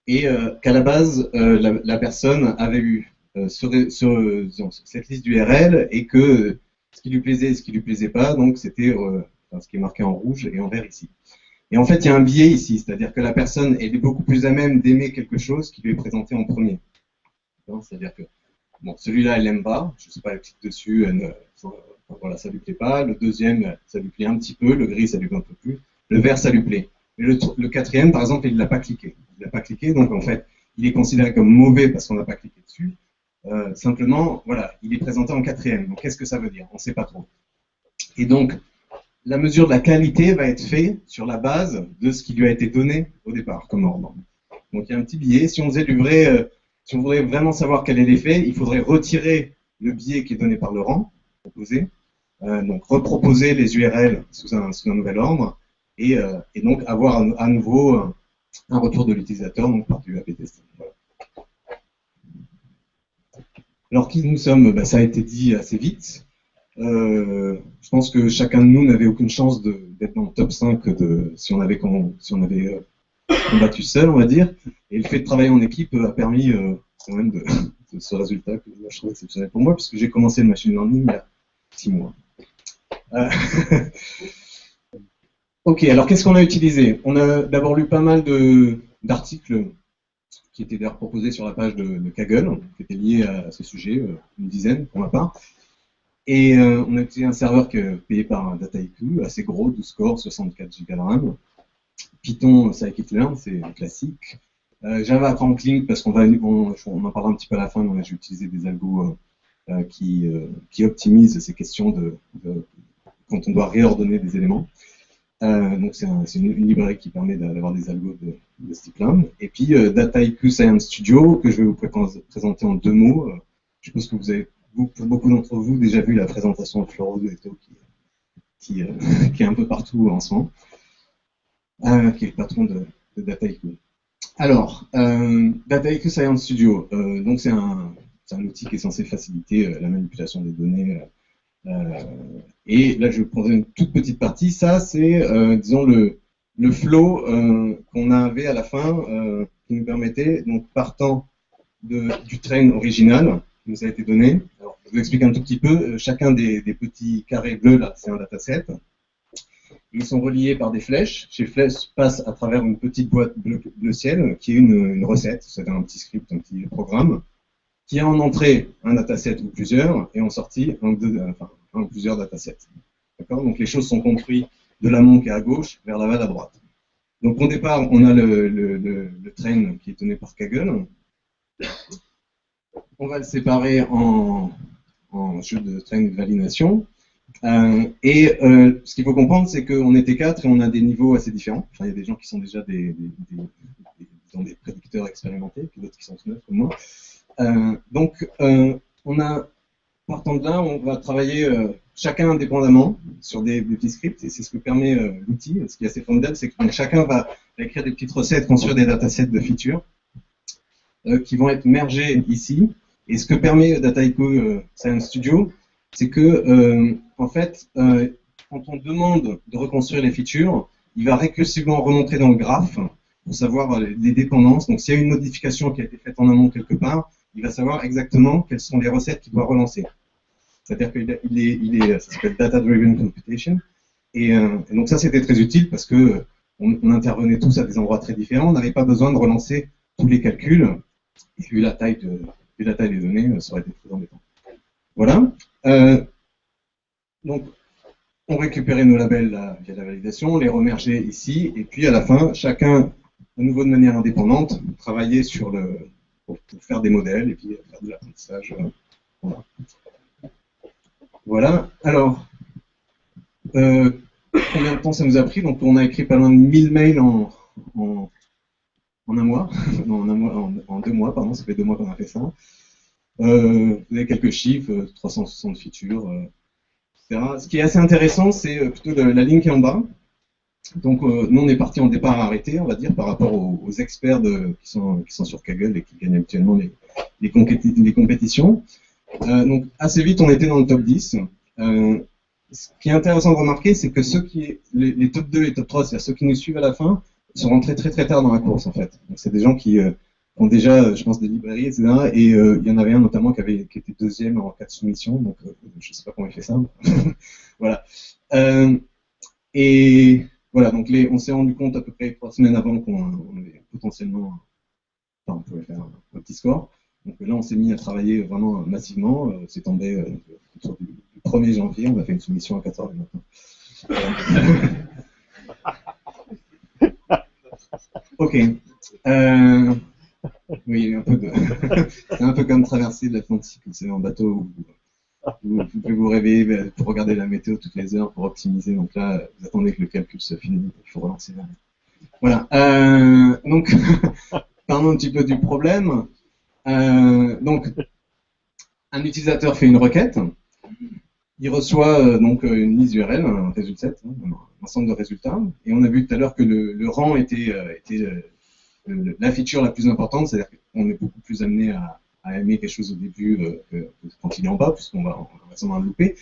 et qu'à la base, la personne avait eu cette liste d'URL, et que ce qui lui plaisait et ce qui lui plaisait pas, donc c'était ce qui est marqué en rouge et en vert ici. Et en fait, il y a un biais ici, c'est-à-dire que la personne elle est beaucoup plus à même d'aimer quelque chose qui lui est présenté en premier. C'est-à-dire que, bon, celui-là, elle l'aime pas, je sais pas, elle clique dessus, voilà, ça lui plaît pas. Le deuxième, ça lui plaît un petit peu, le gris, ça lui plaît un peu plus. Le vert, ça lui plaît. Mais le quatrième, par exemple, il l'a pas cliqué. Il l'a pas cliqué, donc en fait, il est considéré comme mauvais parce qu'on n'a pas cliqué dessus. Simplement, voilà, il est présenté en quatrième. Donc, qu'est-ce que ça veut dire? On ne sait pas trop. Et donc, la mesure de la qualité va être faite sur la base de ce qui lui a été donné au départ comme ordre. Donc, il y a un petit biais. Si on faisait si on voudrait vraiment savoir quel est l'effet, il faudrait retirer le biais qui est donné par le rang proposé, donc reproposer les URL sous un nouvel ordre, et donc avoir à nouveau un retour de l'utilisateur, donc par du A/B testing. Voilà. Alors, qui nous sommes? Ça a été dit assez vite. Je pense que chacun de nous n'avait aucune chance d'être dans le top 5 si on avait combattu seul, on va dire. Et le fait de travailler en équipe a permis quand même de ce résultat que je trouve exceptionnel pour moi, puisque j'ai commencé le machine learning il y a 6 mois. Ok, alors qu'est-ce qu'on a utilisé? On a d'abord lu pas mal d'articles qui étaient d'ailleurs proposés sur la page de Kaggle, qui étaient liés à ce sujet, une dizaine pour ma part. Et on a utilisé un serveur payé par Dataiku, assez gros, 12 cores, 64 Go de RAM. Python, scikit-learn, c'est classique. Java Franklin, parce on en parlera un petit peu à la fin, mais j'ai utilisé des algos qui optimisent ces questions quand on doit réordonner des éléments. Donc c'est une librairie qui permet d'avoir des algos de ce type-là. Et puis Dataiku Science Studio, que je vais vous présenter en 2 mots. Je suppose que vous avez beaucoup d'entre vous déjà vu la présentation de Floro Duetto qui est un peu partout en ce moment, qui est le patron de Dataiku. Alors, Dataiku Science Studio, donc c'est un outil qui est censé faciliter la manipulation des données. Et là, je vais prendre une toute petite partie. Ça, c'est, disons, le flow qu'on avait à la fin, qui nous permettait, donc partant du train original qui nous a été donné. Alors, je vous explique un tout petit peu. Chacun des petits carrés bleus, là, c'est un dataset. Ils sont reliés par des flèches. Ces flèches passent à travers une petite boîte bleu ciel, qui est une recette, c'est-à-dire un petit script, un petit programme, qui a en entrée un dataset ou plusieurs, et en sortie un ou plusieurs datasets. D'accord? Donc les choses sont construites de l'amont qui est à gauche vers l'aval à droite. Donc au départ, on a le train qui est donné par Kaggle. On va le séparer en jeu de train de validation. Ce qu'il faut comprendre, c'est qu'on était 4 et on a des niveaux assez différents. Enfin, il y a des gens qui sont déjà des prédicteurs expérimentés, puis d'autres qui sont tout neufs comme moi. Donc, partant de là, on va travailler chacun indépendamment sur des petits scripts, et c'est ce que permet l'outil. Ce qui est assez formidable, c'est que chacun va écrire des petites recettes, construire des datasets de features qui vont être mergés ici. Et ce que permet Dataiku Science Studio, c'est que, en fait, quand on demande de reconstruire les features, il va récursivement remonter dans le graphe pour savoir les dépendances. Donc s'il y a une modification qui a été faite en amont quelque part, il va savoir exactement quelles sont les recettes qu'il doit relancer. C'est-à-dire ça s'appelle Data Driven Computation. Et donc ça, c'était très utile parce que on intervenait tous à des endroits très différents. On n'avait pas besoin de relancer tous les calculs. Et vu la taille des données, ça aurait été très embêtant. Voilà. Donc, on récupérait nos labels là, via la validation, on les remergeait ici, et puis à la fin, chacun, à nouveau de manière indépendante, travaillait pour faire des modèles et puis faire de l'apprentissage. Voilà. Voilà. Alors, combien de temps ça nous a pris? Donc, on a écrit pas loin de 1000 mails en un mois. Non, en 2 mois, pardon, ça fait 2 mois qu'on a fait ça. Vous avez quelques chiffres, 360 features, etc. Ce qui est assez intéressant, c'est plutôt la ligne qui est en bas. Donc, nous, on est parti en départ arrêté, on va dire, par rapport aux experts qui sont sur Kaggle et qui gagnent actuellement les compétitions. Donc, assez vite, on était dans le top 10. Ce qui est intéressant de remarquer, c'est que les top 2 et top 3, c'est-à-dire ceux qui nous suivent à la fin, sont rentrés très très tard dans la course, en fait. Donc, c'est des gens qui ont déjà, je pense, des librairies, etc. Et il y en avait un notamment qui était deuxième en cas de soumission, donc je ne sais pas comment il fait ça. Voilà. Et voilà, donc on s'est rendu compte à peu près 3 semaines avant qu'on avait potentiellement, on pouvait faire un petit score. Donc là, on s'est mis à travailler vraiment massivement. C'est tombé autour du 1er janvier, on a fait une soumission à 4h du matin. Ok. Oui, c'est un peu comme traverser l'Atlantique, c'est en bateau où vous pouvez vous réveiller pour regarder la météo toutes les heures pour optimiser. Donc là, vous attendez que le calcul se finisse, il faut relancer là. Voilà. Donc, parlons un petit peu du problème. Donc, un utilisateur fait une requête. Il reçoit donc une liste URL, un résultat, un ensemble de résultats. Et on a vu tout à l'heure que le rang était la feature la plus importante, c'est-à-dire qu'on est beaucoup plus amené à aimer quelque chose au début que quand il est en bas, puisqu'on va sûrement le louper.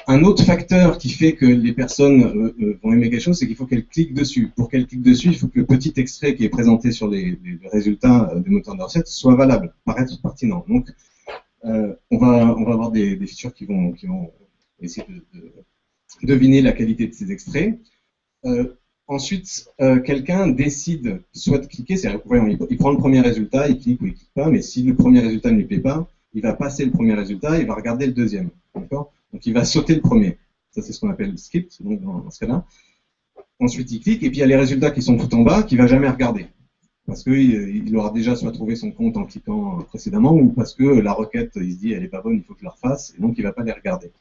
Un autre facteur qui fait que les personnes vont aimer quelque chose, c'est qu'il faut qu'elles cliquent dessus. Pour qu'elles cliquent dessus, il faut que le petit extrait qui est présenté sur les résultats des moteurs de recherche soit valable, paraître pertinent. Donc, on va avoir des features qui vont essayer de deviner la qualité de ces extraits. Ensuite, quelqu'un décide soit de cliquer, c'est-à-dire il prend le premier résultat, il clique ou il clique pas, mais si le premier résultat ne lui plaît pas, il va passer le premier résultat, il va regarder le deuxième. D'accord ? Donc il va sauter le premier. Ça, c'est ce qu'on appelle skip, donc dans ce cas-là. Ensuite, il clique, et puis il y a les résultats qui sont tout en bas, qu'il ne va jamais regarder. Parce qu'il aura déjà soit trouvé son compte en cliquant précédemment, ou parce que la requête, il se dit, elle n'est pas bonne, il faut que je la refasse, et donc il ne va pas les regarder.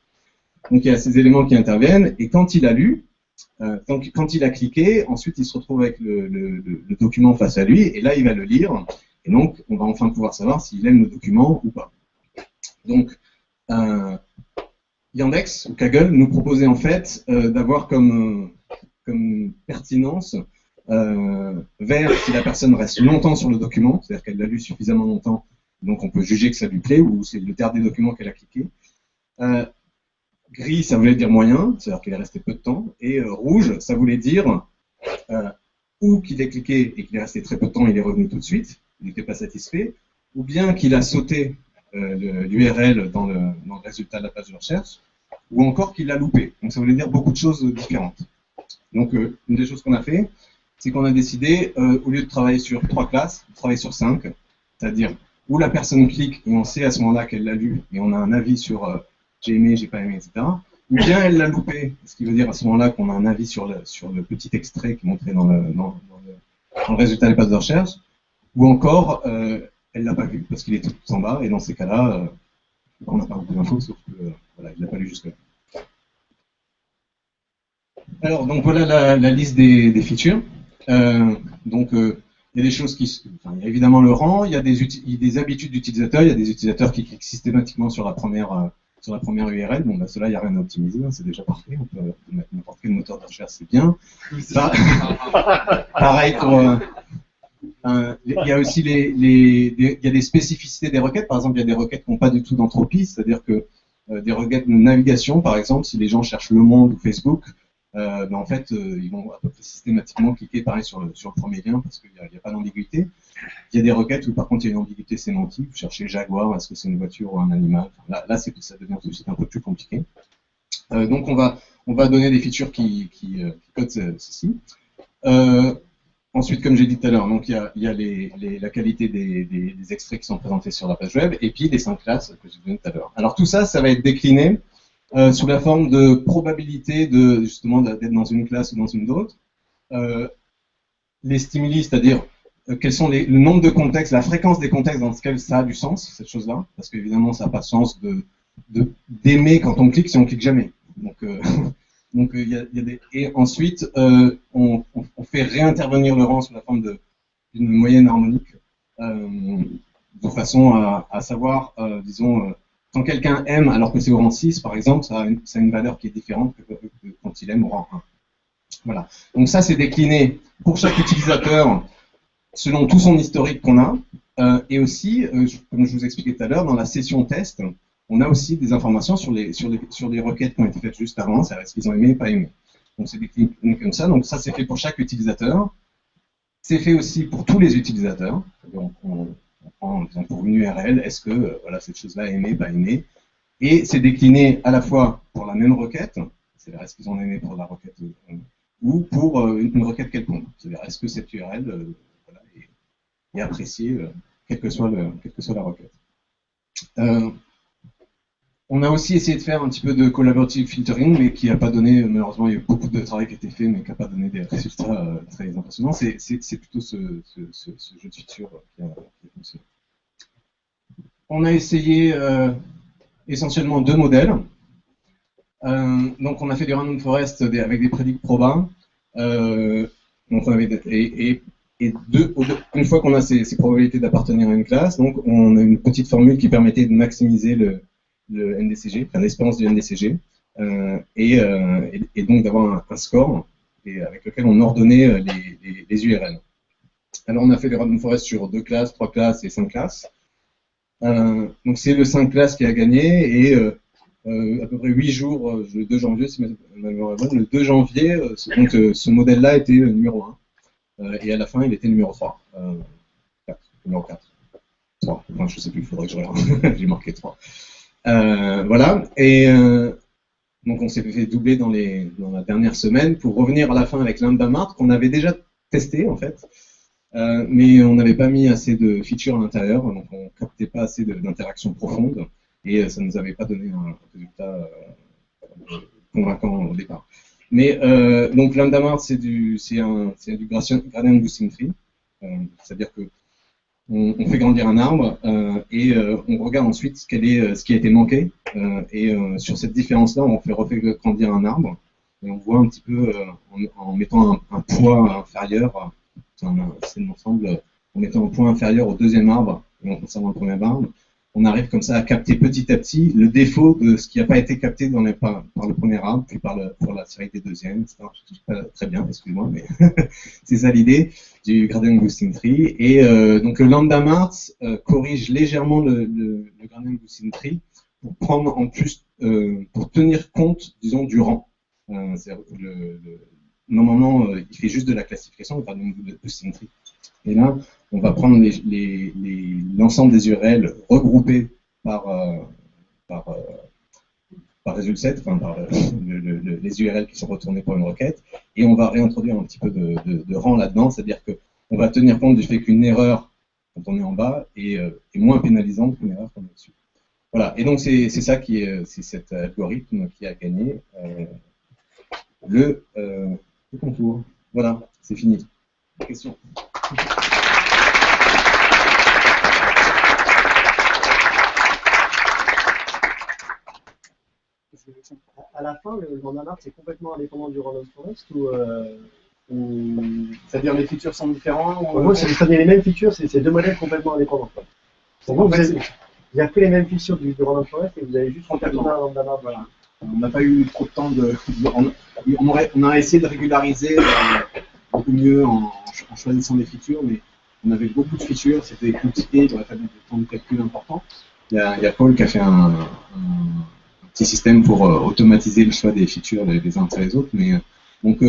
Donc il y a ces éléments qui interviennent, et quand il a lu, quand il a cliqué, ensuite il se retrouve avec le document face à lui, et là il va le lire, et donc on va enfin pouvoir savoir s'il aime le document ou pas. Donc, Yandex ou Kaggle nous proposait en fait d'avoir comme pertinence vers si la personne reste longtemps sur le document, c'est-à-dire qu'elle l'a lu suffisamment longtemps, donc on peut juger que ça lui plaît, ou c'est le dernier document qu'elle a cliqué. Gris, ça voulait dire moyen, c'est-à-dire qu'il est resté peu de temps, et rouge, ça voulait dire ou qu'il ait cliqué et qu'il est resté très peu de temps, il est revenu tout de suite, il n'était pas satisfait, ou bien qu'il a sauté l'URL dans le résultat de la page de recherche, ou encore qu'il l'a loupé. Donc ça voulait dire beaucoup de choses différentes. Donc une des choses qu'on a fait, c'est qu'on a décidé, au lieu de travailler sur 3 classes, de travailler sur 5, c'est-à-dire où la personne clique et on sait à ce moment-là qu'elle l'a lu et on a un avis sur j'ai aimé, j'ai pas aimé, etc. Ou bien elle l'a loupé, ce qui veut dire à ce moment-là qu'on a un avis sur le petit extrait qui est montré dans le résultat des pages de recherche, ou encore elle l'a pas vu parce qu'il est tout en bas, et dans ces cas-là, on n'a pas beaucoup d'infos, sauf que voilà, il l'a pas lu jusque-là. Alors, donc voilà la liste des features. Donc, il y a des choses il y a évidemment le rang, il y a des habitudes d'utilisateurs, il y a des utilisateurs qui cliquent systématiquement sur la première URL. Bon, ben, cela, il n'y a rien à optimiser, hein, c'est déjà parfait. On peut mettre n'importe quel moteur de recherche, c'est bien. Pareil pour. Il y a aussi il y a des spécificités des requêtes. Par exemple, il y a des requêtes qui n'ont pas du tout d'entropie, c'est-à-dire que des requêtes de navigation, par exemple, si les gens cherchent Le Monde ou Facebook, ben en fait, ils vont à peu près systématiquement cliquer pareil sur le premier lien parce qu'il n'y a pas d'ambiguïté. Il y a des requêtes où par contre il y a une ambiguïté sémantique. Vous cherchez Jaguar, est-ce que c'est une voiture ou un animal? Là ça devient tout de suite un peu plus compliqué. Donc on va donner des features qui codent ceci. Ensuite, comme j'ai dit tout à l'heure, donc il y a la qualité des extraits qui sont présentés sur la page web et puis les 5 classes que j'ai donné tout à l'heure. Alors tout ça, ça va être décliné sous la forme de probabilité de justement d'être dans une classe ou dans une autre. Les stimuli, c'est-à-dire quels sont le nombre de contextes, la fréquence des contextes dans lesquels ça a du sens, cette chose-là, parce qu'évidemment ça n'a pas de sens d'aimer quand on clique si on clique jamais. Donc il y a des... Et ensuite, on fait réintervenir le rang sous la forme d'une moyenne harmonique, de façon à savoir, disons, quand quelqu'un aime alors que c'est au rang 6, par exemple, ça a une valeur qui est différente que quand il aime au rang 1. Voilà. Donc ça, c'est décliné pour chaque utilisateur selon tout son historique qu'on a. Et aussi, comme je vous expliquais tout à l'heure, dans la session test, on a aussi des informations sur les requêtes qui ont été faites juste avant, c'est-à-dire est-ce qu'ils ont aimé ou pas aimé. Donc c'est décliné comme ça, donc ça c'est fait pour chaque utilisateur. C'est fait aussi pour tous les utilisateurs. Donc on prend pour une URL, est-ce que voilà, cette chose-là est aimée, pas aimée. Et c'est décliné à la fois pour la même requête, c'est-à-dire est-ce qu'ils ont aimé pour la requête, ou pour une requête quelconque. C'est-à-dire est-ce que cette URL voilà, est appréciée, quelle que soit la requête. On a aussi essayé de faire un petit peu de collaborative filtering, mais qui n'a pas donné, malheureusement, il y a eu beaucoup de travail qui a été fait, mais qui n'a pas donné des résultats très impressionnants. C'est plutôt ce jeu de feature qui a fonctionné. On a essayé essentiellement 2 modèles. Donc on a fait du random forest avec des prédicts proba. Donc on avait une fois qu'on a ces probabilités d'appartenir à une classe, donc on a une petite formule qui permettait de maximiser le NDCG, enfin l'espérance du NDCG, et donc d'avoir un score avec lequel on ordonnait les URL. Alors on a fait les random forest sur 2 classes, 3 classes et 5 classes. Donc c'est le 5 classes qui a gagné, et à peu près 8 jours, le 2 janvier, le 2 janvier, donc ce modèle-là était numéro 1, et à la fin il était numéro 3. Numéro 4. 3, enfin, je sais plus, il faudrait que je regarde, j'ai marqué 3. Voilà, et donc on s'est fait doubler dans la dernière semaine pour revenir à la fin avec LambdaMart qu'on avait déjà testé en fait, mais on n'avait pas mis assez de features à l'intérieur, donc on ne captait pas assez d'interactions profondes, et ça ne nous avait pas donné un résultat convaincant au départ. Mais donc LambdaMart c'est du gradient boosting tree, c'est-à-dire que on fait grandir un arbre et on regarde ensuite ce qui a été manqué, et sur cette différence-là, on refait grandir un arbre et on voit un petit peu en mettant un poids inférieur, c'est l'ensemble, en mettant un poids inférieur au deuxième arbre et en conservant le premier arbre, on arrive comme ça à capter petit à petit le défaut de ce qui n'a pas été capté par le premier arbre, puis pour la série des deuxièmes, etc. Je ne dis pas très bien, excuse-moi, mais c'est ça l'idée du gradient boosting tree. Et donc le LambdaMart corrige légèrement le gradient boosting tree pour prendre en plus, pour tenir compte, disons, du rang. Normalement, il fait juste de la classification, le gradient boosting tree. Et là, on va prendre l'ensemble des URL regroupés par result set, enfin par les URL qui sont retournés par une requête, et on va réintroduire un petit peu de rang là-dedans, c'est-à-dire qu'on va tenir compte du fait qu'une erreur, quand on est en bas, est moins pénalisante qu'une erreur quand on est au-dessus. Voilà, et donc c'est ça c'est cet algorithme qui a gagné le concours. Voilà, c'est fini. Question. À la fin, le LambdaMart c'est complètement indépendant du random forest ou c'est-à-dire les features sont différentes ou... Moi, c'est les mêmes features, c'est 2 modèles complètement indépendants. Pour moi, il n'y a que les mêmes features du random forest et vous avez juste complètement un LambdaMart. Voilà. On n'a pas eu trop de temps on a essayé de régulariser beaucoup mieux en choisissant des features, mais on avait beaucoup de features, c'était compliqué, il aurait fallu du temps de calcul important. Il y a Paul qui a fait petit système pour automatiser le choix des features les uns après les autres. Mais donc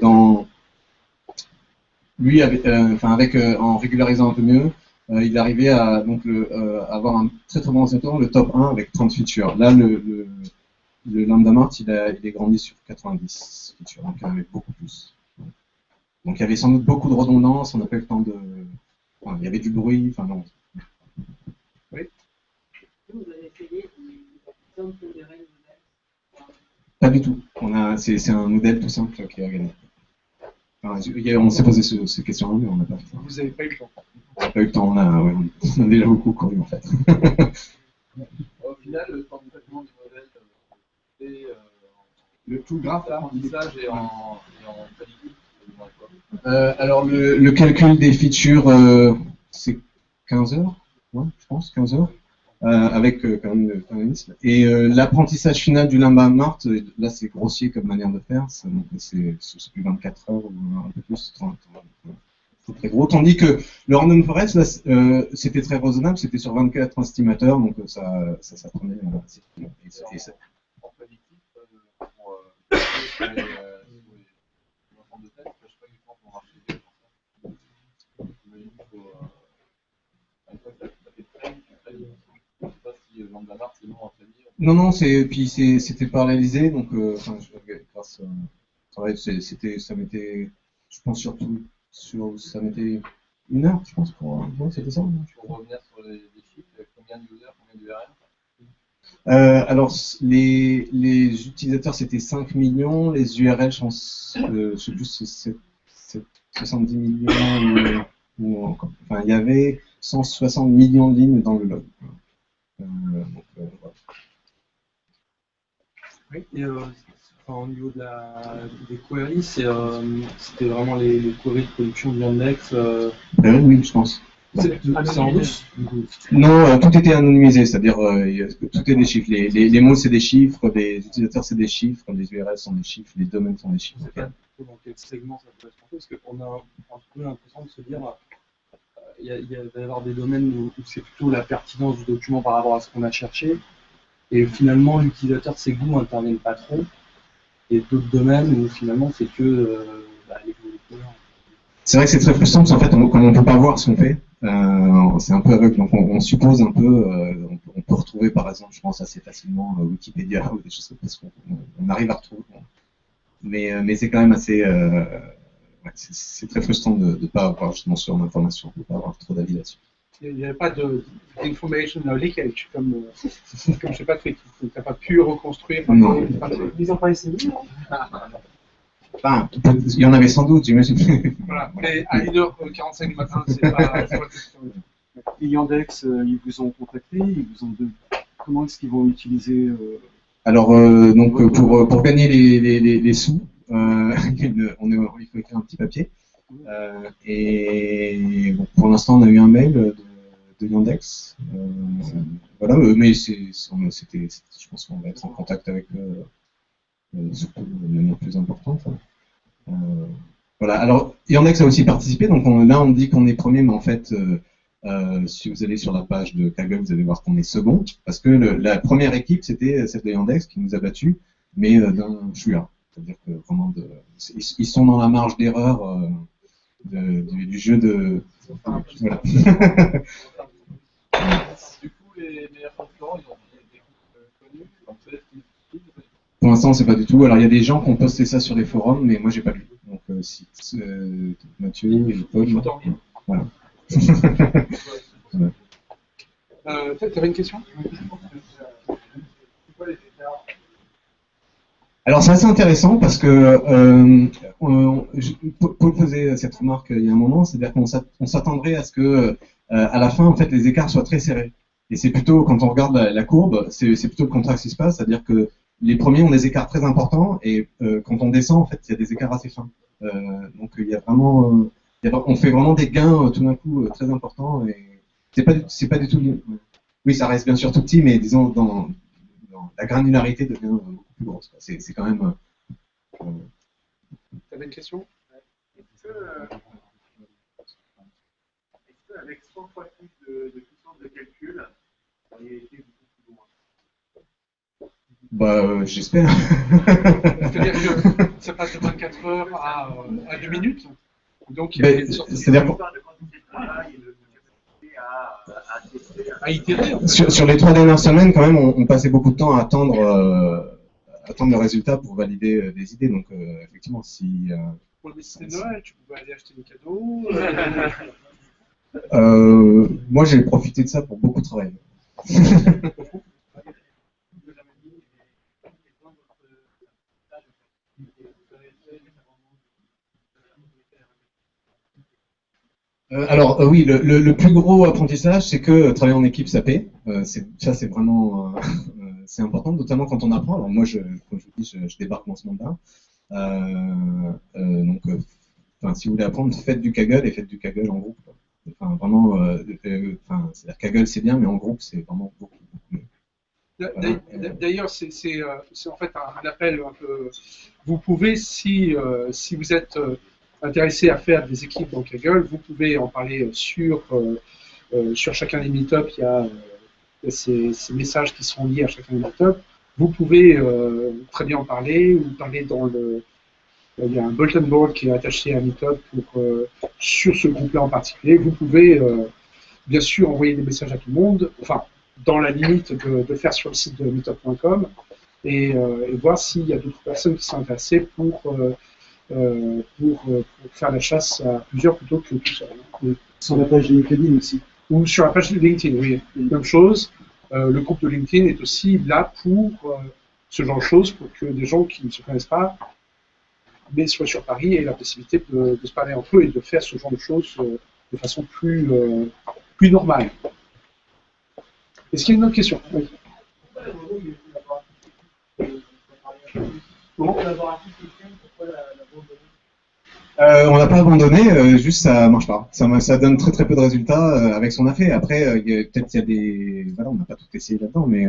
en régularisant un peu mieux, il arrivait à avoir un très très bon renseignement, le top 1 avec 30 features. Là, le lambda mart, il est grandi sur 90 features, donc il y en avait beaucoup plus. Donc il y avait sans doute beaucoup de redondance, on n'a pas eu le temps de... Enfin, il y avait du bruit, enfin non. Oui. Vous avez essayé de pondérer le modèle? Pas du tout. C'est un modèle tout simple qui est gagné. Enfin, on s'est posé ces questions-là, mais on n'a pas fait ça. Vous n'avez pas eu le temps. On n'a pas eu le temps, on a déjà beaucoup couru en fait. Au final, le temps de traitement du modèle c'est le tout graphe là, apprentissage et en prédictif. Alors le calcul des features, c'est 15 heures, ouais, je pense, 15 heures, avec quand même le mécanisme. Et l'apprentissage final du lambda mart, là c'est grossier comme manière de faire, c'est plus 24 heures ou un peu plus, 30, c'est très gros. Tandis que le random forest, là, c'était très raisonnable, c'était sur 24 estimateurs, donc ça prenait assez peu. En prédictif, pour les ensembles de test, je ne sais pas uniquement pour marcher des gens. Mais il faut. Une fois que ça fait très, je ne sais pas si lambda mart c'est long à prédire. Non, c'était paralysé, donc grâce au travail, ça m'était, je pense surtout, ça m'était 1 heure, je pense, pour c'était ça. Pour revenir sur les chiffres, il y a combien d'users, combien d'URL? Alors, les utilisateurs, c'était 5 millions. Les URL, je pense, je sais plus, c'est 70 millions. Enfin, il y avait 160 millions de lignes dans le log. Voilà. Oui, et au niveau des queries, c'était vraiment les queries de production de Yandex. Oui, je pense. C'est en russe? Non, tout était anonymisé, c'est-à-dire tout est des chiffres. Les mots c'est des chiffres, les utilisateurs c'est des chiffres, les URL sont des chiffres, les domaines sont des chiffres. Je ne sais pas dans quel segment ça peut être rentré, parce qu'on a un peu l'impression de se dire il va y avoir des domaines où c'est plutôt la pertinence du document par rapport à ce qu'on a cherché, et finalement l'utilisateur ses goûts n'interviennent pas trop, et d'autres domaines où finalement c'est que les goûts. C'est vrai que c'est très frustrant parce qu'en fait, comme on ne peut pas voir ce qu'on fait, c'est un peu aveugle. Donc on suppose un peu, on peut retrouver par exemple, je pense assez facilement Wikipédia ou des choses comme ça, parce qu'on arrive à retrouver. Mais c'est quand même assez, c'est très frustrant de ne pas avoir justement sur l'information, de ne pas avoir trop d'avis là-dessus. Il n'y avait pas d'information leakage, comme je sais pas, tu n'as pas pu reconstruire. Non. Ils n'ont pas essayé. Enfin, il y en avait sans doute, j'imagine. Voilà, mais à 1h45 du matin, c'est pas question. Et Yandex, ils vous ont contacté, comment est-ce qu'ils vont utiliser Alors, donc pour gagner les sous, il faut écrire un petit papier. Et bon, pour l'instant, on a eu un mail de Yandex. Voilà, mais c'était, je pense qu'on va être en contact avec eux. Surtout de manière plus importante. Voilà. Alors, Yandex a aussi participé, donc là on dit qu'on est premier, mais en fait, si vous allez sur la page de Kaggle, vous allez voir qu'on est second, parce que la première équipe, c'était celle de Yandex qui nous a battus, mais d'un chouïa. C'est-à-dire que vraiment, ils sont dans la marge d'erreur du jeu de... Voilà. Du coup, les meilleurs concurrents, ils ont des équipes connues, donc peut-être qu'ils... Pour l'instant, on ne sait pas du tout. Alors, il y a des gens qui ont posté ça sur les forums, mais moi, j'ai pas lu. Donc, si Mathieu et Paul. Voilà. Tu avais une question? Alors, c'est assez intéressant parce que Paul faisait cette remarque il y a un moment, c'est-à-dire qu'on s'attendrait à ce que, à la fin, en fait, les écarts soient très serrés. Et c'est plutôt, quand on regarde la courbe, c'est plutôt le contraire qui se passe, c'est-à-dire que les premiers ont des écarts très importants et quand on descend, en fait, il y a des écarts assez fins. Donc il y a vraiment, on fait vraiment des gains tout d'un coup très importants et c'est pas du tout. Oui, ça reste bien sûr tout petit, mais disons dans la granularité devient beaucoup plus grosse. C'est quand même. Tu avais une question? Est-ce qu'avec 100 fois plus de puissance de calcul, on aurait été beaucoup plus loin? Bah, j'espère. C'est-à-dire que ça passe de 24 heures à 2 minutes. Donc, il y a une sorte c'est-à-dire à itérer. sur les 3 dernières semaines, quand même, on passait beaucoup de temps à attendre le résultat pour valider des idées. Donc, effectivement, si... Pour le médecin de Noël, tu pouvais aller acheter des cadeaux. Moi, j'ai profité de ça pour beaucoup travailler. Alors oui, le plus gros apprentissage, c'est que travailler en équipe, ça paie. Ça, c'est vraiment c'est important, notamment quand on apprend. Alors moi, comme je vous dis, je débarque dans ce monde-là. Donc, si vous voulez apprendre, faites du Kaggle et faites du Kaggle en groupe. Enfin, vraiment, c'est-à-dire Kaggle, c'est bien, mais en groupe, c'est vraiment beaucoup mieux. D'ailleurs, c'est en fait un appel un peu. Vous pouvez, si vous êtes intéressé à faire des équipes dans Kaggle, vous pouvez en parler sur chacun des meetups. Il y a ces messages qui sont liés à chacun des meetups. Vous pouvez très bien en parler ou parler dans le. Il y a un bulletin board qui est attaché à Meetup sur ce groupe-là en particulier. Vous pouvez bien sûr envoyer des messages à tout le monde, enfin dans la limite de le faire sur le site de meetup.com et voir s'il y a d'autres personnes qui sont intéressées pour faire la chasse à plusieurs plutôt que tout seul. Sur la page LinkedIn aussi. Ou sur la page de LinkedIn, oui. Même chose. Le groupe de LinkedIn est aussi là pour ce genre de choses, pour que des gens qui ne se connaissent pas, mais soient sur Paris, aient la possibilité de se parler entre eux et de faire ce genre de choses de façon plus normale. Est-ce qu'il y a une autre question? Oui. On n'a pas abandonné, juste ça marche pas. Ça donne très très peu de résultats avec ce qu'on a fait. Après, peut-être qu'il y a des... Voilà, on n'a pas tout essayé là-dedans, mais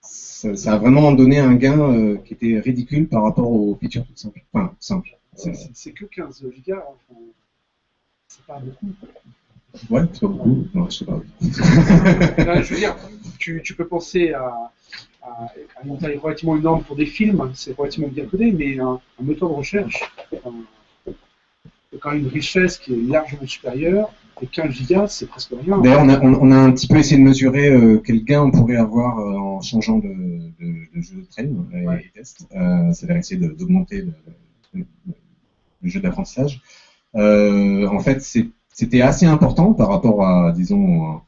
ça a vraiment donné un gain qui était ridicule par rapport aux features toutes simples. Enfin, simple. C'est que 15 gigas, hein. C'est pas beaucoup. Ouais, c'est pas beaucoup. Non, je sais pas. Non, je veux dire, tu peux penser à une taille relativement énorme pour des films, c'est relativement bien codé, mais un moteur de recherche, c'est quand même une richesse qui est largement supérieure, et 15 gigas, c'est presque rien. D'ailleurs, on a un petit peu essayé de mesurer quel gain on pourrait avoir en changeant de jeu de train et test. C'est-à-dire essayer d'augmenter le jeu d'apprentissage. En fait, c'était assez important par rapport à, disons,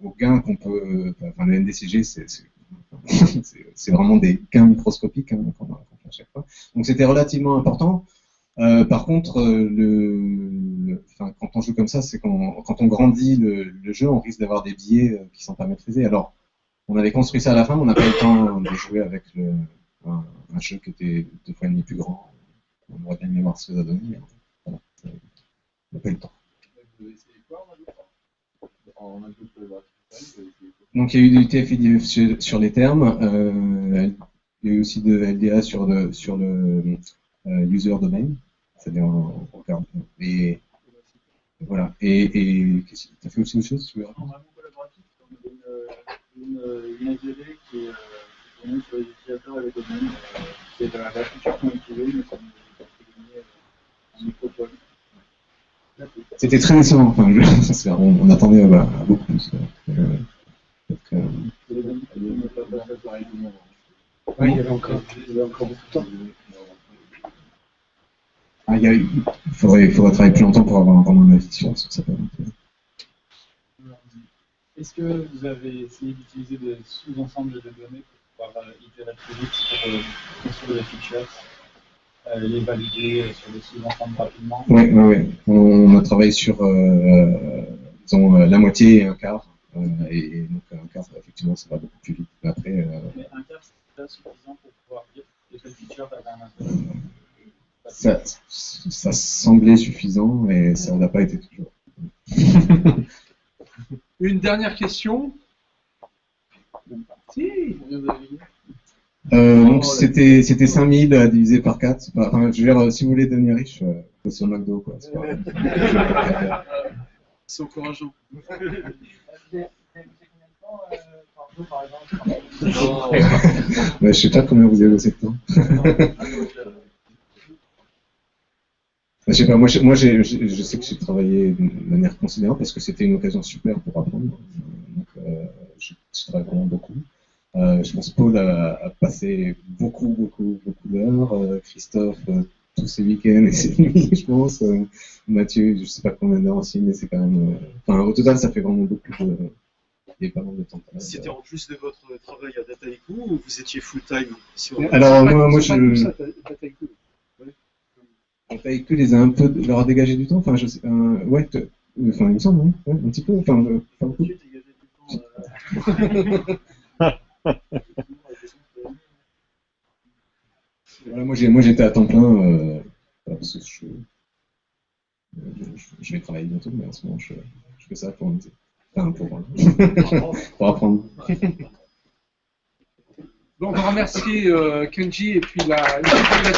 au gain qu'on peut... Enfin, le NDCG, c'est vraiment des gains microscopiques hein, qu'on a à chaque fois. Donc c'était relativement important. Par contre, quand on joue comme ça, c'est quand on grandit le jeu, on risque d'avoir des biais qui ne sont pas maîtrisés. Alors, on avait construit ça à la fin, mais on n'a pas eu le temps de jouer avec un jeu qui était 2 fois et demi plus grand. On aurait bien aimé voir ce que ça donnait, mais voilà, on n'a pas eu le temps. Donc il y a eu du TF-IDF sur les termes, il y a eu aussi de LDA sur le user domain, c'est-à-dire on regarde et voilà. Et qu'est-ce que tu as fait aussi autre chose? Tu veux répondre? Une AGD qui est tournée sur les utilisateurs et les domaines, c'est de la feature qu'on a utilisée, mais ça nous a un micro-code. C'était très récent, enfin, on attendait beaucoup plus. Oui, il y avait encore beaucoup de temps. Il faudrait travailler plus longtemps pour avoir vraiment un avis sur ça. Est-ce que vous avez essayé d'utiliser des sous-ensembles de données pour pouvoir itérer plus vite pour construire des features, les valider sur des sous-ensembles rapidement? Oui. On a travaillé sur disons, la moitié et un quart. Et donc un quart, effectivement, ça va beaucoup plus vite. Après, mais un quart, c'est déjà suffisant pour pouvoir dire que quelle feature va à l'intérieur? Ça semblait suffisant, mais ça n'a pas été toujours. Une dernière question. Si. Donc c'était 5000 divisé par 4. Enfin, je veux dire, si vous voulez devenir riche, c'est sur McDo, quoi. C'est encourageant. Je sais pas combien vous avez bossé de temps. Je sais pas, je sais que j'ai travaillé de manière considérable parce que c'était une occasion super pour apprendre. Donc, je travaille vraiment beaucoup. Je pense Paul a passé beaucoup d'heures. Christophe, tous ses week-ends et ses nuits, je pense. Mathieu, je sais pas combien d'heures aussi, mais c'est quand même. Enfin, au total, ça fait vraiment beaucoup de. Il y a pas mal de temps. C'était en plus de votre travail à Dataiku ou vous étiez full-time sur... Alors, moi je. Dataiku les a un peu. leur a dégagé du temps. Enfin, je sais. Ouais, enfin, il me semble, hein. Ouais, un petit peu. Enfin, beaucoup. Voilà, moi j'étais à temps plein parce que je vais travailler bientôt, mais en ce moment je fais ça pour m'amuser. Enfin, pour apprendre. Bon, on va remercier Kenji et puis l'équipe de la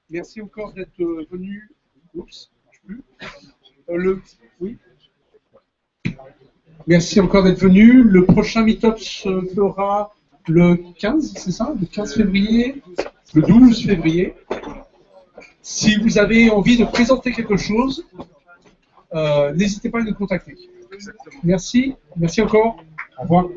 Merci encore d'être venu. Oups, je plus. Oui. Merci encore d'être venu. Le prochain meet-up se fera le 15, c'est ça? Le 15 février? Le 12 février. Si vous avez envie de présenter quelque chose, n'hésitez pas à nous contacter. Merci. Merci encore. Au revoir.